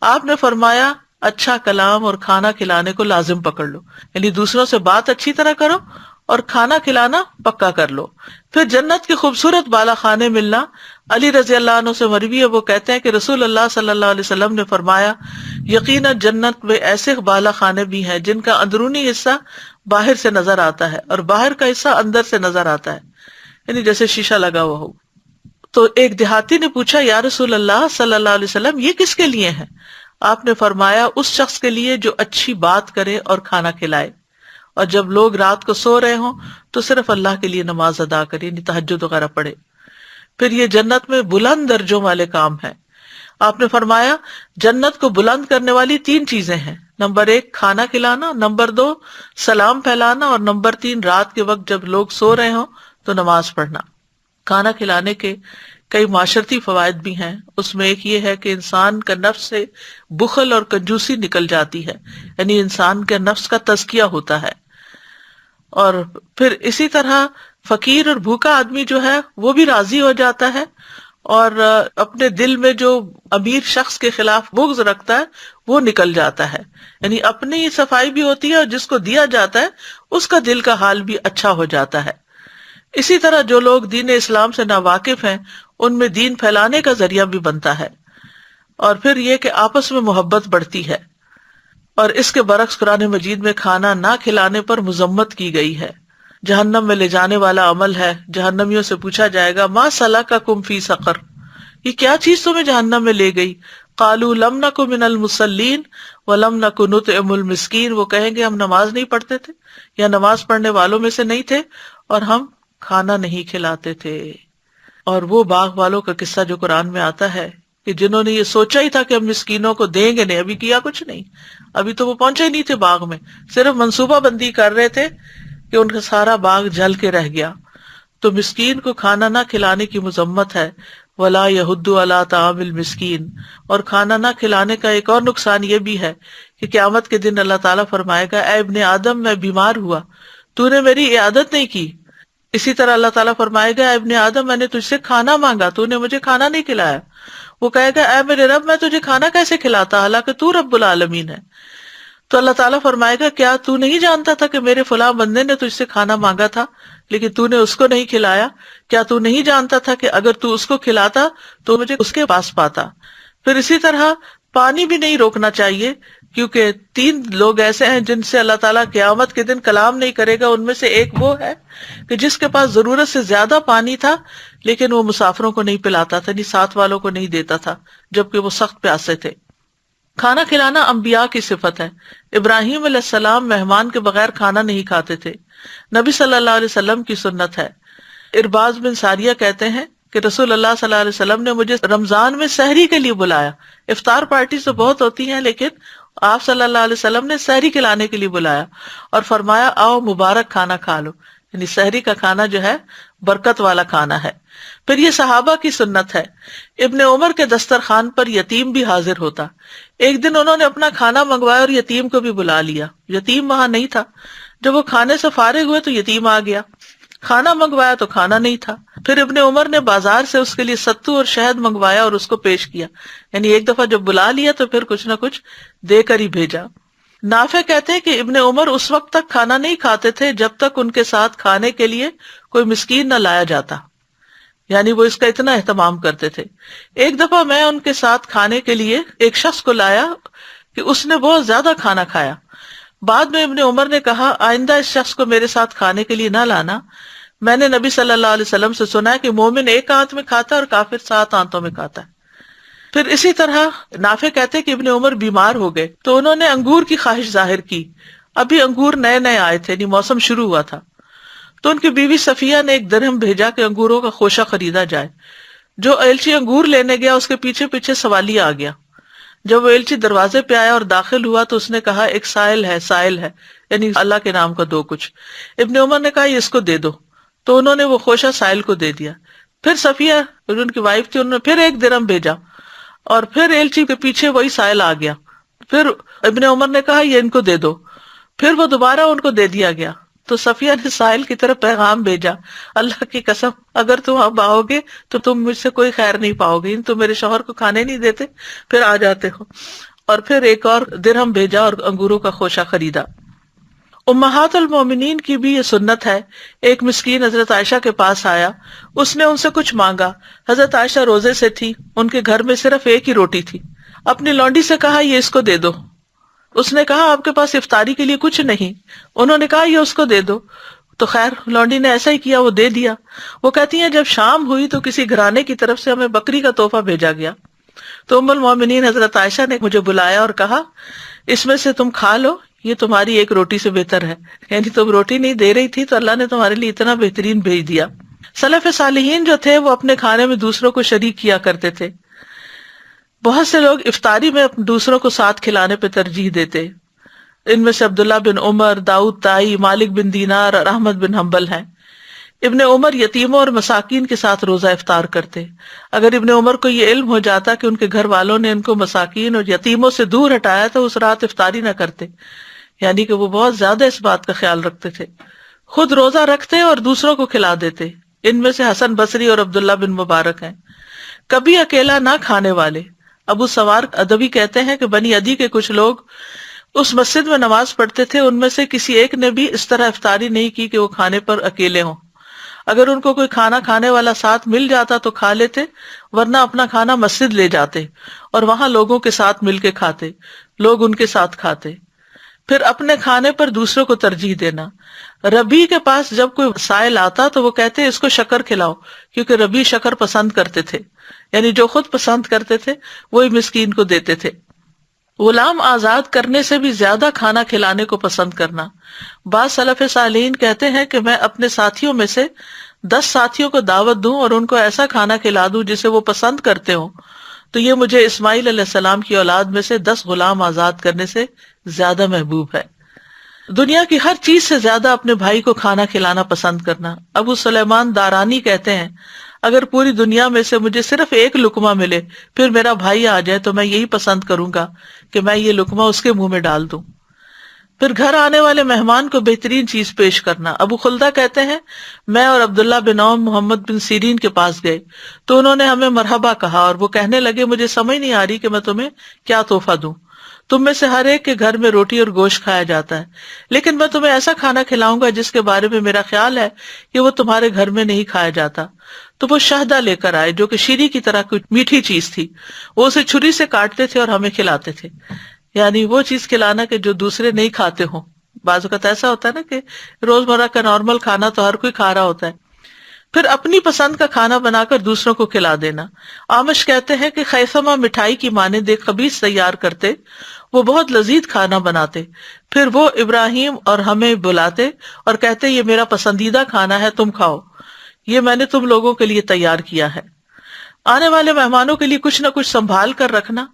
آپ نے فرمایا اچھا کلام اور کھانا کھلانے کو لازم پکڑ لو، یعنی دوسروں سے بات اچھی طرح کرو اور کھانا کھلانا پکا کر لو. پھر جنت کے خوبصورت بالا خانے ملنا. علی رضی اللہ عنہ سے مروی ہے، وہ کہتے ہیں کہ رسول اللہ صلی اللہ علیہ وسلم نے فرمایا یقیناً جنت میں ایسے بالا خانے بھی ہیں جن کا اندرونی حصہ باہر سے نظر آتا ہے اور باہر کا حصہ اندر سے نظر آتا ہے، یعنی جیسے شیشہ لگا ہوا ہو. تو ایک دیہاتی نے پوچھا یا رسول اللہ صلی اللہ علیہ وسلم یہ کس کے لیے ہیں؟ آپ نے فرمایا اس شخص کے لیے جو اچھی بات کرے اور کھانا کھلائے، اور جب لوگ رات کو سو رہے ہوں تو صرف اللہ کے لیے نماز ادا کرے، یعنی تہجد وغیرہ پڑھے. پھر یہ جنت میں بلند درجوں والے کام ہیں. آپ نے فرمایا جنت کو بلند کرنے والی 3 چیزیں ہیں. نمبر 1 کھانا کھلانا، نمبر 2 سلام پھیلانا، اور نمبر 3 رات کے وقت جب لوگ سو رہے ہوں تو نماز پڑھنا. کھانا کھلانے کے کئی معاشرتی فوائد بھی ہیں. اس میں ایک یہ ہے کہ انسان کا نفس سے بخل اور کنجوسی نکل جاتی ہے، یعنی انسان کے نفس کا تزکیہ ہوتا ہے. اور پھر اسی طرح فقیر اور بھوکا آدمی جو ہے وہ بھی راضی ہو جاتا ہے، اور اپنے دل میں جو امیر شخص کے خلاف بغض رکھتا ہے وہ نکل جاتا ہے، یعنی اپنی صفائی بھی ہوتی ہے اور جس کو دیا جاتا ہے اس کا دل کا حال بھی اچھا ہو جاتا ہے. اسی طرح جو لوگ دین اسلام سے ناواقف ہیں ان میں دین پھیلانے کا ذریعہ بھی بنتا ہے. اور پھر یہ کہ آپس میں محبت بڑھتی ہے. اور اس کے برعکس قرآن مجید میں کھانا نہ کھلانے پر مذمت کی گئی ہے. جہنم میں لے جانے والا عمل ہے. جہنمیوں سے پوچھا جائے گا ما سلککم فی سقر، یہ کیا چیز تمہیں جہنم میں لے گئی؟ قالوا لم نک من المصلین ولم نک نطعم المسکین، وہ کہیں گے ہم نماز نہیں پڑھتے تھے یا نماز پڑھنے والوں میں سے نہیں تھے اور ہم کھانا نہیں کھلاتے تھے. اور وہ باغ والوں کا قصہ جو قرآن میں آتا ہے کہ جنہوں نے یہ سوچا ہی تھا کہ ہم مسکینوں کو دیں گے، نہیں ابھی کیا کچھ نہیں، ابھی تو وہ پہنچے ہی نہیں تھے باغ میں، صرف منصوبہ بندی کر رہے تھے کہ ان کا سارا باغ جل کے رہ گیا. تو مسکین کو کھانا نہ کھلانے کی مذمت ہے. ولا یحض علی طعام المسکین، اور کھانا نہ کھلانے کا ایک اور نقصان یہ بھی ہے کہ قیامت کے دن اللہ تعالیٰ فرمائے گا اے ابن آدم میں بیمار ہوا، تو نے میری عیادت نہیں کی. اسی طرح اللہ تعالیٰ فرمائے گا اے ابن آدم میں نے تجھ سے کھانا مانگا، تو نے مجھے کھانا نہیں کھلایا. وہ کہے گا اے میرے رب میں تجھے کھانا کیسے کھلاتا حالانکہ تو رب العالمین ہے. تو اللہ تعالیٰ فرمائے گا کیا تو نہیں جانتا تھا کہ میرے فلاں بندے نے تجھ سے کھانا مانگا تھا لیکن تو نے اس کو نہیں کھلایا؟ کیا تو نہیں جانتا تھا کہ اگر تو اس کو کھلاتا تو مجھے اس کے پاس پاتا؟ پھر اسی طرح پانی بھی نہیں روکنا چاہیے، کیونکہ 3 لوگ ایسے ہیں جن سے اللہ تعالیٰ قیامت کے دن کلام نہیں کرے گا. ان میں سے ایک وہ ہے کہ جس کے پاس ضرورت سے زیادہ پانی تھا لیکن وہ مسافروں کو نہیں پلاتا تھا، نہیں ساتھ والوں کو نہیں دیتا تھا جبکہ وہ سخت پیاسے تھے. کھانا کھلانا انبیاء کی صفت ہے. ابراہیم علیہ السلام مہمان کے بغیر کھانا نہیں کھاتے تھے. نبی صلی اللہ علیہ وسلم کی سنت ہے. ارباز بن ساریہ کہتے ہیں کہ رسول اللہ صلی اللہ علیہ وسلم نے مجھے رمضان میں سحری کے لیے بلایا. افطار پارٹی تو بہت ہوتی ہیں لیکن آپ صلی اللہ علیہ وسلم نے سحری کھلانے کے لیے بلایا اور فرمایا آؤ مبارک کھانا کھا لو، یعنی سحری کا کھانا جو ہے برکت والا کھانا ہے. پھر یہ صحابہ کی سنت ہے. ابن عمر کے دسترخوان پر یتیم بھی حاضر ہوتا. ایک دن انہوں نے اپنا کھانا منگوایا اور یتیم کو بھی بلا لیا. یتیم وہاں نہیں تھا. جب وہ کھانے سے فارغ ہوئے تو یتیم آ گیا. کھانا منگوایا تو کھانا نہیں تھا. پھر ابن عمر نے بازار سے اس کے لیے ستو اور شہد منگوایا اور اس کو پیش کیا. یعنی ایک دفعہ جب بلا لیا تو پھر کچھ نہ کچھ دے کر ہی بھیجا. نافع کہتے ہیں کہ ابن عمر اس وقت تک کھانا نہیں کھاتے تھے جب تک ان کے ساتھ کھانے کے لیے کوئی مسکین نہ لایا جاتا. یعنی وہ اس کا اتنا اہتمام کرتے تھے. ایک دفعہ میں ان کے ساتھ کھانے کے لیے ایک شخص کو لایا کہ اس نے بہت زیادہ کھانا کھایا. بعد میں ابن عمر نے کہا آئندہ اس شخص کو میرے ساتھ کھانے کے لیے نہ لانا. میں نے نبی صلی اللہ علیہ وسلم سے سنا ہے کہ مومن ایک آنت میں کھاتا ہے اور کافر 7 آنتوں میں کھاتا ہے. پھر اسی طرح نافع کہتے کہ ابن عمر بیمار ہو گئے تو انہوں نے انگور کی خواہش ظاہر کی. ابھی انگور نئے نئے آئے تھے، یعنی موسم شروع ہوا تھا. تو ان کی بیوی صفیہ نے ایک درہم بھیجا کہ انگوروں کا خوشہ خریدا جائے. جو ایلچی انگور لینے گیا اس کے پیچھے پیچھے سوالیہ آ گیا. جب وہ ایلچی دروازے پہ آیا اور داخل ہوا تو اس نے کہا ایک سائل ہے، یعنی اللہ کے نام کا دو کچھ. ابن عمر نے کہا یہ اس کو دے دو. تو انہوں نے وہ خوشہ سائل کو دے دیا. پھر صفیہ ان کی وائف تھی، انہوں نے پھر ایک درہم بھیجا اور پھر ایلچی کے پیچھے وہی سائل آ گیا. پھر ابن عمر نے کہا یہ ان کو دے دو. پھر وہ دوبارہ ان کو دے دیا گیا. تو صفیہ نے سائل کی طرف پیغام بھیجا، اللہ کی قسم اگر تم اب آؤ گے تو تم مجھ سے کوئی خیر نہیں پاؤ گے. تم میرے شوہر کو کھانے نہیں دیتے، پھر آ جاتے ہو. اور پھر ایک اور درہم بھیجا اور انگوروں کا خوشہ خریدا. امہات المومنین کی بھی یہ سنت ہے. ایک مسکین حضرت عائشہ کے پاس آیا، اس نے ان سے کچھ مانگا. حضرت عائشہ روزے سے تھی، ان کے گھر میں صرف ایک ہی روٹی تھی. اپنی لونڈی سے کہا یہ اس کو دے دو. اس نے کہا آپ کے پاس افطاری کے لیے کچھ نہیں. انہوں نے کہا یہ اس کو دے دو. تو خیر لونڈی نے ایسا ہی کیا، وہ دے دیا. وہ کہتی ہیں جب شام ہوئی تو کسی گھرانے کی طرف سے ہمیں بکری کا تحفہ بھیجا گیا. تو ام المومنین حضرت عائشہ نے مجھے بلایا اور کہا اس میں سے تم کھا لو، یہ تمہاری ایک روٹی سے بہتر ہے. یعنی تم روٹی نہیں دے رہی تھی تو اللہ نے تمہارے لیے اتنا بہترین بھیج دیا. سلف صالحین جو تھے وہ اپنے کھانے میں دوسروں کو شریک کیا کرتے تھے. بہت سے لوگ افطاری میں دوسروں کو ساتھ کھلانے پہ ترجیح دیتے. ان میں سے عبداللہ بن عمر، داؤد طائی، مالک بن دینار اور احمد بن حنبل ہیں. ابن عمر یتیموں اور مساکین کے ساتھ روزہ افطار کرتے. اگر ابن عمر کو یہ علم ہو جاتا کہ ان کے گھر والوں نے ان کو مساکین اور یتیموں سے دور ہٹایا تو اس رات افطاری نہ کرتے. یعنی کہ وہ بہت زیادہ اس بات کا خیال رکھتے تھے. خود روزہ رکھتے اور دوسروں کو کھلا دیتے. ان میں سے حسن بصری اور عبداللہ بن مبارک ہیں. کبھی اکیلا نہ کھانے والے. ابو سوار ادبی کہتے ہیں کہ بنی عدی کے کچھ لوگ اس مسجد میں نماز پڑھتے تھے، ان میں سے کسی ایک نے بھی اس طرح افطاری نہیں کی کہ وہ کھانے پر اکیلے ہوں. اگر ان کو کوئی کھانا کھانے والا ساتھ مل جاتا تو کھا لیتے، ورنہ اپنا کھانا مسجد لے جاتے اور وہاں لوگوں کے ساتھ مل کے کھاتے، لوگ ان کے ساتھ کھاتے. پھر اپنے کھانے پر دوسروں کو ترجیح دینا. ربی کے پاس جب کوئی سائل آتا تو وہ کہتے اس کو شکر کھلاؤ، کیونکہ ربی شکر پسند کرتے تھے. یعنی جو خود پسند کرتے تھے وہی مسکین کو دیتے تھے. غلام آزاد کرنے سے بھی زیادہ کھانا کھلانے کو پسند کرنا. بعض سلف صالحین کہتے ہیں کہ میں اپنے ساتھیوں میں سے 10 ساتھیوں کو دعوت دوں اور ان کو ایسا کھانا کھلا دوں جسے وہ پسند کرتے ہوں تو یہ مجھے اسماعیل علیہ السلام کی اولاد میں سے 10 غلام آزاد کرنے سے زیادہ محبوب ہے. دنیا کی ہر چیز سے زیادہ اپنے بھائی کو کھانا کھلانا پسند کرنا. ابو سلیمان دارانی کہتے ہیں اگر پوری دنیا میں سے مجھے صرف ایک لقمہ ملے پھر میرا بھائی آ جائے تو میں یہی پسند کروں گا کہ میں یہ لقمہ اس کے منہ میں ڈال دوں. پھر گھر آنے والے مہمان کو بہترین چیز پیش کرنا. ابو خلدہ کہتے ہیں میں اور عبداللہ بن عوم محمد بن سیرین کے پاس گئے تو انہوں نے ہمیں مرحبا کہا اور وہ کہنے لگے مجھے سمجھ نہیں آ رہی کہ میں تمہیں کیا تحفہ دوں. تم میں سے ہر ایک کے گھر میں روٹی اور گوشت کھایا جاتا ہے، لیکن میں تمہیں ایسا کھانا کھلاؤں گا جس کے بارے میں میرا خیال ہے کہ وہ تمہارے گھر میں نہیں کھایا جاتا. تو وہ شہدہ لے کر آئے جو کہ شیری کی طرح کوئی میٹھی چیز تھی. وہ اسے چھری سے کاٹتے تھے اور ہمیں کھلاتے تھے. یعنی وہ چیز کھلانا کہ جو دوسرے نہیں کھاتے ہوں. بعض اوقات ایسا ہوتا ہے نا کہ روزمرہ کا نارمل کھانا تو ہر کوئی کھا رہا ہوتا ہے. پھر اپنی پسند کا کھانا بنا کر دوسروں کو کھلا دینا. آمش کہتے ہیں کہ خیسمہ مٹھائی کی مانند ایک خبیث تیار کرتے، وہ بہت لذیذ کھانا بناتے، پھر وہ ابراہیم اور ہمیں بلاتے اور کہتے یہ میرا پسندیدہ کھانا ہے، تم کھاؤ، یہ میں نے تم لوگوں کے لیے تیار کیا ہے. آنے والے مہمانوں کے لیے کچھ نہ کچھ سنبھال کر رکھنا.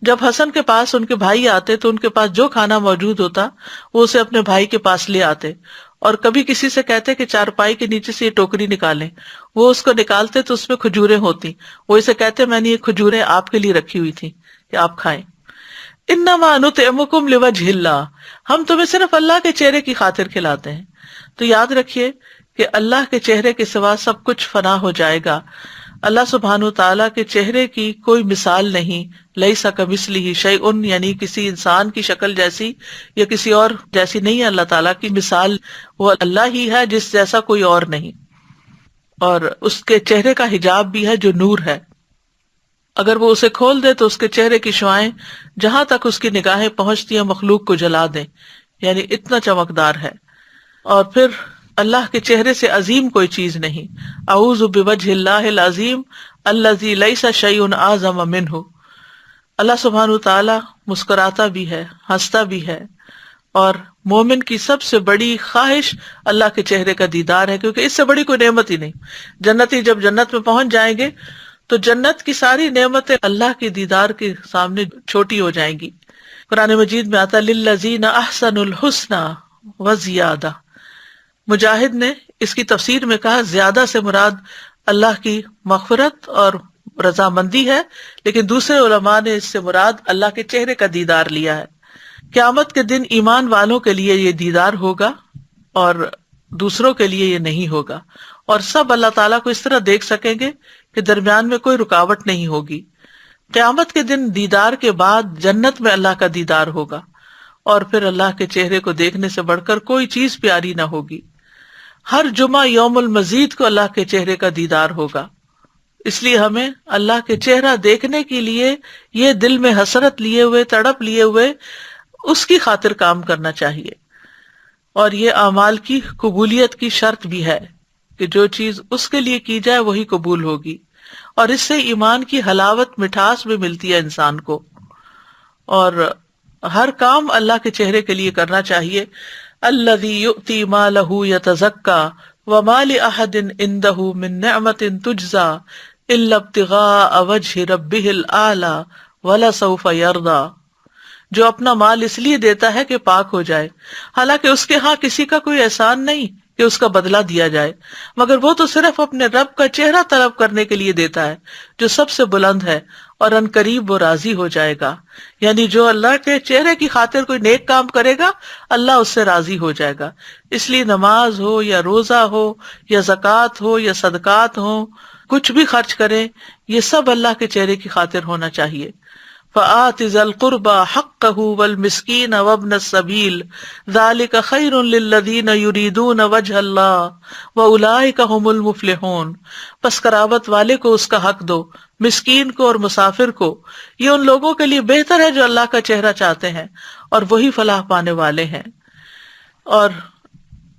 جب حسن کے پاس ان کے بھائی آتے تو ان کے پاس جو کھانا موجود ہوتا وہ اسے اپنے بھائی کے پاس لے آتے، اور کبھی کسی سے کہتے کہ چارپائی کے نیچے سے یہ ٹوکری نکالیں. وہ اس کو نکالتے تو اس میں کھجوریں ہوتی. وہ اسے کہتے میں نے یہ کھجوریں آپ کے لیے رکھی ہوئی تھی کہ آپ کھائیں. انما نطعمکم لوجہ اللہ، ہم تمہیں صرف اللہ کے چہرے کی خاطر کھلاتے ہیں. تو یاد رکھیے کہ اللہ کے چہرے کے سوا سب کچھ فنا ہو جائے گا. اللہ سبحانہ وتعالیٰ کے چہرے کی کوئی مثال نہیں. لیس کمثلہ شیء، یعنی کسی انسان کی شکل جیسی یا کسی اور جیسی نہیں ہے اللہ تعالیٰ کی مثال. وہ اللہ ہی ہے جس جیسا کوئی اور نہیں. اور اس کے چہرے کا حجاب بھی ہے جو نور ہے. اگر وہ اسے کھول دے تو اس کے چہرے کی شعاعیں جہاں تک اس کی نگاہیں پہنچتی ہیں مخلوق کو جلا دیں، یعنی اتنا چمکدار ہے. اور پھر اللہ کے چہرے سے عظیم کوئی چیز نہیں. اعوذ بوجہ اللہ العظیم الذی لیس شیء اعظم منہ. اللہ سبحانہ وتعالی مسکراتا بھی ہے، ہنستا بھی ہے، اور مومن کی سب سے بڑی خواہش اللہ کے چہرے کا دیدار ہے، کیونکہ اس سے بڑی کوئی نعمت ہی نہیں. جنتی جب جنت میں پہنچ جائیں گے تو جنت کی ساری نعمتیں اللہ کے دیدار کے سامنے چھوٹی ہو جائیں گی. قرآن مجید میں آتا للذین احسنوا الحسنی وزیادہ. مجاہد نے اس کی تفسیر میں کہا زیادہ سے مراد اللہ کی مغفرت اور رضامندی ہے، لیکن دوسرے علماء نے اس سے مراد اللہ کے چہرے کا دیدار لیا ہے. قیامت کے دن ایمان والوں کے لیے یہ دیدار ہوگا اور دوسروں کے لیے یہ نہیں ہوگا، اور سب اللہ تعالیٰ کو اس طرح دیکھ سکیں گے کہ درمیان میں کوئی رکاوٹ نہیں ہوگی. قیامت کے دن دیدار کے بعد جنت میں اللہ کا دیدار ہوگا، اور پھر اللہ کے چہرے کو دیکھنے سے بڑھ کر کوئی چیز پیاری نہ ہوگی. ہر جمعہ یوم المزید کو اللہ کے چہرے کا دیدار ہوگا. اس لیے ہمیں اللہ کے چہرہ دیکھنے کے لیے یہ دل میں حسرت لیے ہوئے، تڑپ لیے ہوئے اس کی خاطر کام کرنا چاہیے. اور یہ اعمال کی قبولیت کی شرط بھی ہے کہ جو چیز اس کے لیے کی جائے وہی قبول ہوگی، اور اس سے ایمان کی حلاوت مٹھاس بھی ملتی ہے انسان کو. اور ہر کام اللہ کے چہرے کے لیے کرنا چاہیے. الذی یؤتی مالہ یتزکی وما لأحد عندہ من نعمت تجزی الا ابتغاء وجہ ربہ الاعلی ولسوف یرضی. جو اپنا مال اس لیے دیتا ہے کہ پاک ہو جائے، حالانکہ اس کے ہاں کسی کا کوئی احسان نہیں کہ اس کا بدلہ دیا جائے، مگر وہ تو صرف اپنے رب کا چہرہ طلب کرنے کے لیے دیتا ہے جو سب سے بلند ہے، اور ان قریب وہ راضی ہو جائے گا. یعنی جو اللہ کے چہرے کی خاطر کوئی نیک کام کرے گا اللہ اس سے راضی ہو جائے گا. اس لیے نماز ہو یا روزہ ہو یا زکوٰۃ ہو یا صدقات ہو، کچھ بھی خرچ کریں یہ سب اللہ کے چہرے کی خاطر ہونا چاہیے. فآت ذا القربى حقه والمسكين وابن السبيل ذلك خير للذين يريدون وجه الله واولئك هم المفلحون. پس قرابت والے کو اس کا حق دو، مسکین کو اور مسافر کو، یہ ان لوگوں کے لیے بہتر ہے جو اللہ کا چہرہ چاہتے ہیں، اور وہی فلاح پانے والے ہیں. اور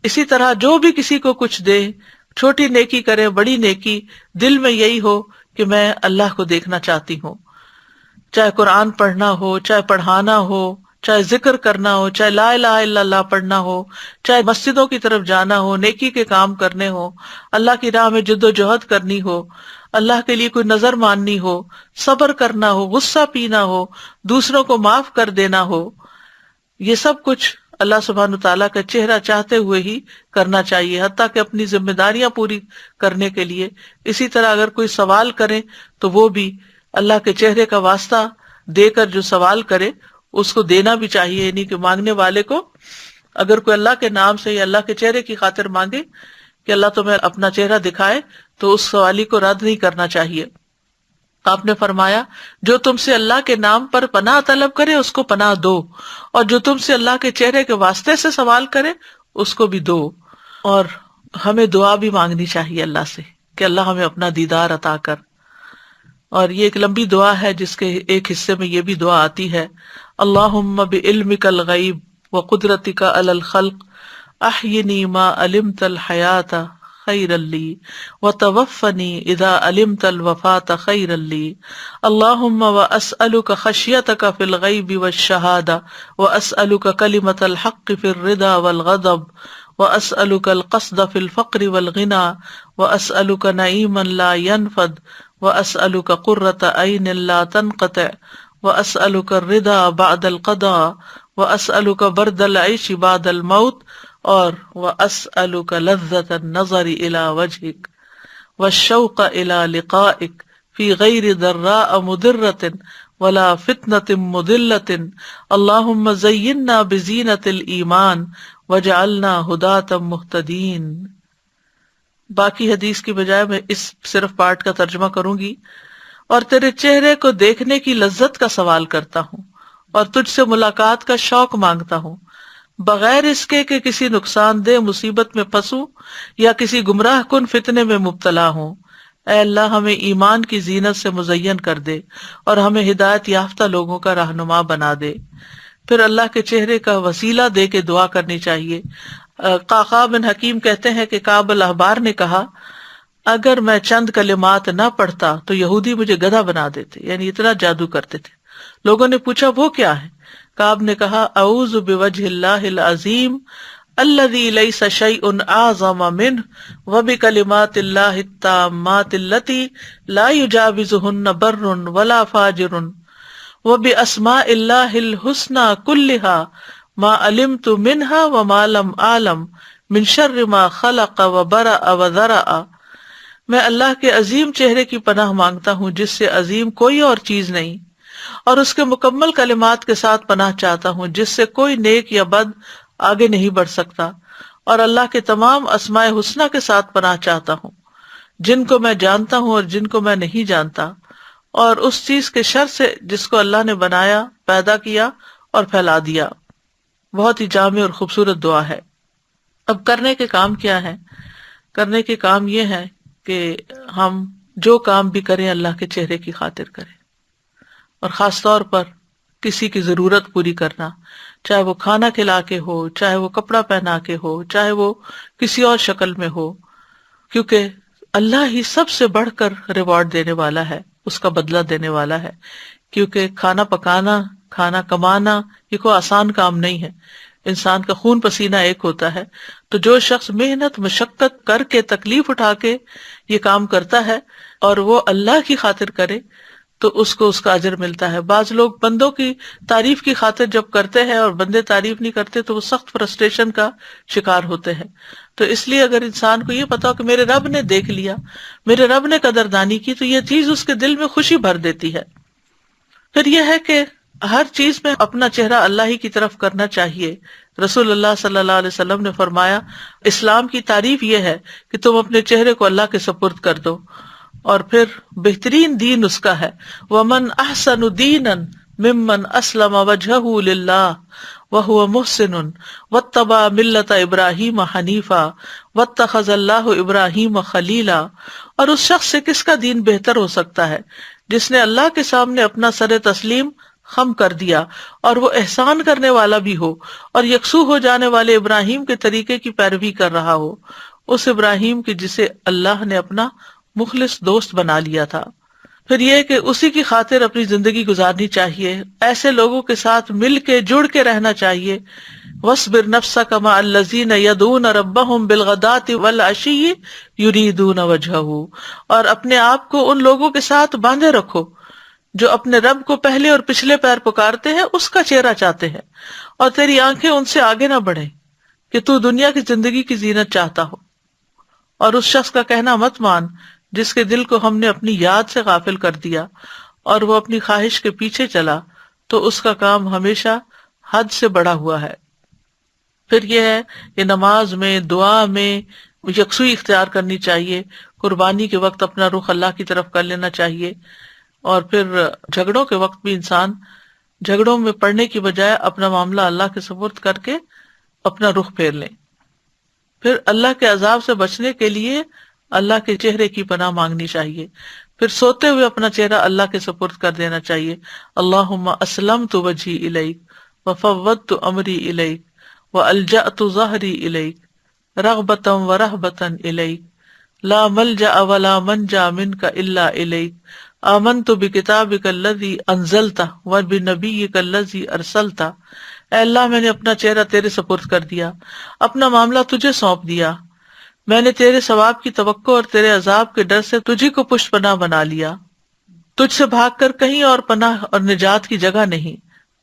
اسی طرح جو بھی کسی کو کچھ دے، چھوٹی نیکی کرے بڑی نیکی، دل میں یہی ہو کہ میں اللہ کو دیکھنا چاہتی ہوں. چاہے قرآن پڑھنا ہو، چاہے پڑھانا ہو، چاہے ذکر کرنا ہو، چاہے لا الہ الا اللہ پڑھنا ہو، چاہے مسجدوں کی طرف جانا ہو، نیکی کے کام کرنے ہو، اللہ کی راہ میں جد و جہد کرنی ہو، اللہ کے لیے کوئی نظر ماننی ہو، صبر کرنا ہو، غصہ پینا ہو، دوسروں کو معاف کر دینا ہو، یہ سب کچھ اللہ سبحانہ تعالیٰ کا چہرہ چاہتے ہوئے ہی کرنا چاہیے، حتیٰ کہ اپنی ذمہ داریاں پوری کرنے کے لیے. اسی طرح اگر کوئی سوال کرے تو وہ بھی اللہ کے چہرے کا واسطہ دے کر جو سوال کرے اس کو دینا بھی چاہیے. یعنی کہ مانگنے والے کو اگر کوئی اللہ کے نام سے یا اللہ کے چہرے کی خاطر مانگے کہ اللہ تمہیں اپنا چہرہ دکھائے تو اس سوالی کو رد نہیں کرنا چاہیے. آپ نے فرمایا جو تم سے اللہ کے نام پر پناہ طلب کرے اس کو پناہ دو، اور جو تم سے اللہ کے چہرے کے واسطے سے سوال کرے اس کو بھی دو. اور ہمیں دعا بھی مانگنی چاہیے اللہ سے کہ اللہ ہمیں اپنا دیدار عطا کر. اور یہ ایک لمبی دعا ہے جس کے ایک حصے میں یہ بھی دعا آتی ہے اللہم بعلمک الغیب وقدرتک علی الخلق احینی ما علمت الحیات خیرا لی وتوفنی اذا علمت الوفاة خیرا لی اللہم واسألک خشیتک فی الغیب والشہادہ واسألک کلمۃ الحق فی الرضا والغضب واسألک القصد فی الفقر والغنى واسألک نعیما لا ینفد واسألک قرۃ عین لا تنقطع واسألک الرضا بعد القضاء واسألک برد العیش بعد الموت اور واسألک لذۃ النظر الی وجہک والشوق الی لقائک فی غیر ضراء مضرۃ ولا فتنۃ مضلۃ اللہم زیننا بزینۃ الایمان وجعلنا ھداۃ مہتدین. باقی حدیث کی بجائے میں اس صرف پارٹ کا ترجمہ کروں گی. اور تیرے چہرے کو دیکھنے کی لذت کا سوال کرتا ہوں اور تجھ سے ملاقات کا شوق مانگتا ہوں، بغیر اس کے کہ کسی نقصان دہ مصیبت میں پھنسوں یا کسی گمراہ کن فتنے میں مبتلا ہوں. اے اللہ ہمیں ایمان کی زینت سے مزین کر دے اور ہمیں ہدایت یافتہ لوگوں کا رہنما بنا دے. پھر اللہ کے چہرے کا وسیلہ دے کے دعا کرنی چاہیے. قعقاع بن حکیم کہتے ہیں کہ کعب الاحبار نے کہا اگر میں چند کلمات نہ پڑھتا تو یہودی مجھے گدھا بنا دیتے، یعنی اتنا جادو کرتے تھے. لوگوں نے پوچھا وہ کیا ہے؟ کعب نے کہا اعوذ بوجہ اللہ العظیم الذی لیس شیء اعظم منہ وبکلمات اللہ التامات اللتی لا یجاوزہن بر ولا فاجر وباسماء اللہ الحسنی کلہا ما علمت منہا وما لم اعلم من شر ما خلق وبرأ وذرأ. میں اللہ کے عظیم چہرے کی پناہ مانگتا ہوں جس سے عظیم کوئی اور چیز نہیں، اور اس کے مکمل کلمات کے ساتھ پناہ چاہتا ہوں جس سے کوئی نیک یا بد آگے نہیں بڑھ سکتا، اور اللہ کے تمام اسماء حسنہ کے ساتھ پناہ چاہتا ہوں جن کو میں جانتا ہوں اور جن کو میں نہیں جانتا، اور اس چیز کے شر سے جس کو اللہ نے بنایا، پیدا کیا اور پھیلا دیا. بہت ہی جامع اور خوبصورت دعا ہے. اب کرنے کے کام کیا ہے؟ کرنے کے کام یہ ہے کہ ہم جو کام بھی کریں اللہ کے چہرے کی خاطر کریں، اور خاص طور پر کسی کی ضرورت پوری کرنا، چاہے وہ کھانا کھلا کے ہو، چاہے وہ کپڑا پہنا کے ہو، چاہے وہ کسی اور شکل میں ہو، کیونکہ اللہ ہی سب سے بڑھ کر ریوارڈ دینے والا ہے، اس کا بدلہ دینے والا ہے. کیونکہ کھانا پکانا، کھانا کمانا یہ کوئی آسان کام نہیں ہے. انسان کا خون پسینہ ایک ہوتا ہے، تو جو شخص محنت مشقت کر کے تکلیف اٹھا کے یہ کام کرتا ہے اور وہ اللہ کی خاطر کرے تو اس کو اس کا اجر ملتا ہے. بعض لوگ بندوں کی تعریف کی خاطر جب کرتے ہیں اور بندے تعریف نہیں کرتے تو وہ سخت فرسٹریشن کا شکار ہوتے ہیں. تو اس لیے اگر انسان کو یہ پتا ہو کہ میرے رب نے دیکھ لیا، میرے رب نے قدردانی کی، تو یہ چیز اس کے دل میں خوشی بھر دیتی ہے. پھر یہ ہے کہ ہر چیز میں اپنا چہرہ اللہ ہی کی طرف کرنا چاہیے. رسول اللہ صلی اللہ علیہ وسلم نے فرمایا اسلام کی تعریف یہ ہے کہ تم اپنے چہرے کو اللہ کے سپرد کر دو، اور پھر بہترین دین اس کا ہے وَمَنْ أَحْسَنُ دِينًا مِمَّنْ أَسْلَمَ وَجْهَهُ لِلَّهِ وَهُوَ مُحْسِنٌ وَاتَّبَعَ مِلَّةَ إِبْرَاهِيمَ حَنِيفًا وَاتَّخَذَ اللَّهُ إِبْرَاهِيمَ خَلِيلًا. اور اس شخص سے کس کا دین بہتر ہو سکتا ہے جس نے اللہ کے سامنے اپنا سر تسلیم خم کر دیا اور وہ احسان کرنے والا بھی ہو اور یکسو ہو جانے والے ابراہیم کے طریقے کی پیروی کر رہا ہو، اس ابراہیم کی جسے اللہ نے اپنا مخلص دوست بنا لیا تھا. پھر یہ کہ اسی کی خاطر اپنی زندگی گزارنی چاہیے، ایسے لوگوں کے ساتھ مل کے جڑ کے رہنا چاہیے. وَاصْبِرْ نَفْسَكَ مَعَ الَّذِينَ يَدْعُونَ رَبَّهُمْ بِالْغَدَاةِ وَالْعَشِيِّ يُرِيدُونَ وَجْهَهُ. اور اپنے آپ کو ان لوگوں کے ساتھ باندھے رکھو جو اپنے رب کو پہلے اور پچھلے پیر پکارتے ہیں، اس کا چہرہ چاہتے ہیں، اور تیری آنکھیں ان سے آگے نہ بڑھیں کہ تو دنیا کی زندگی کی زینت چاہتا ہو. اور اس شخص کا کہنا مت مان جس کے دل کو ہم نے اپنی یاد سے غافل کر دیا اور وہ اپنی خواہش کے پیچھے چلا، تو اس کا کام ہمیشہ حد سے بڑا ہوا ہے. پھر یہ ہے کہ نماز میں، دعا میں یکسوئی اختیار کرنی چاہیے. قربانی کے وقت اپنا رخ اللہ کی طرف کر لینا چاہیے. اور پھر جھگڑوں کے وقت بھی انسان جھگڑوں میں پڑنے کی بجائے اپنا معاملہ اللہ کے سپرد کر کے اپنا رخ پھیر لیں. پھر اللہ کے عذاب سے بچنے کے لیے اللہ کے چہرے کی پناہ مانگنی چاہیے. پھر سوتے ہوئے اپنا چہرہ اللہ کے سپرد کر دینا چاہیے. اللہم اسلمت وجہی الیک وفوضت امری الیک والجأت ظہری الیک رغبتا ورہبتا الیک لا ملجأ ولا منجا منک الا الیک آمنت بکتابک الذی انزلتہ وبنبیک الذی ارسلتہ. اے اللہ میں نے اپنا چہرہ تیرے سپرد کر دیا، اپنا معاملہ تجھے سونپ دیا. میں نے تیرے ثواب کی توقع اور تیرے عذاب کے ڈر سے تجھی کو پشت پناہ بنا لیا. تجھ سے بھاگ کر کہیں اور پناہ اور نجات کی جگہ نہیں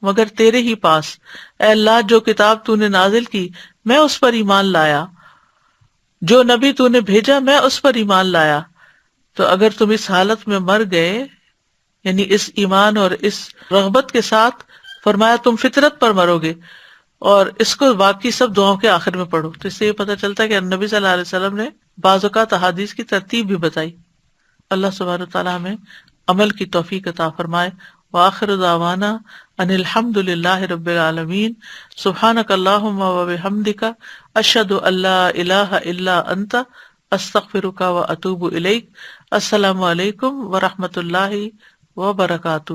مگر تیرے ہی پاس. اے اللہ جو کتاب تو نے نازل کی میں اس پر ایمان لایا، جو نبی تو نے بھیجا میں اس پر ایمان لایا. تو اگر تم اس حالت میں مر گئے، یعنی اس ایمان اور اس رغبت کے ساتھ، فرمایا تم فطرت پر مرو گے. اور اس کو باقی سب دعاؤں کے آخر میں پڑھو. تو اس سے یہ پتہ چلتا ہے کہ نبی صلی اللہ علیہ وسلم نے بعض اوقات احادیث کی ترتیب بھی بتائی. اللہ سبحانہ وتعالیٰ ہمیں عمل کی توفیق عطا فرمائے. وآخر دعوانا ان الحمد للہ رب العالمین. سبحانک اللہم وبحمدک اشہد ان لا الہ الا انت استغفرک واتوب الیک. السلام علیکم ورحمۃ اللہ وبرکاتہ.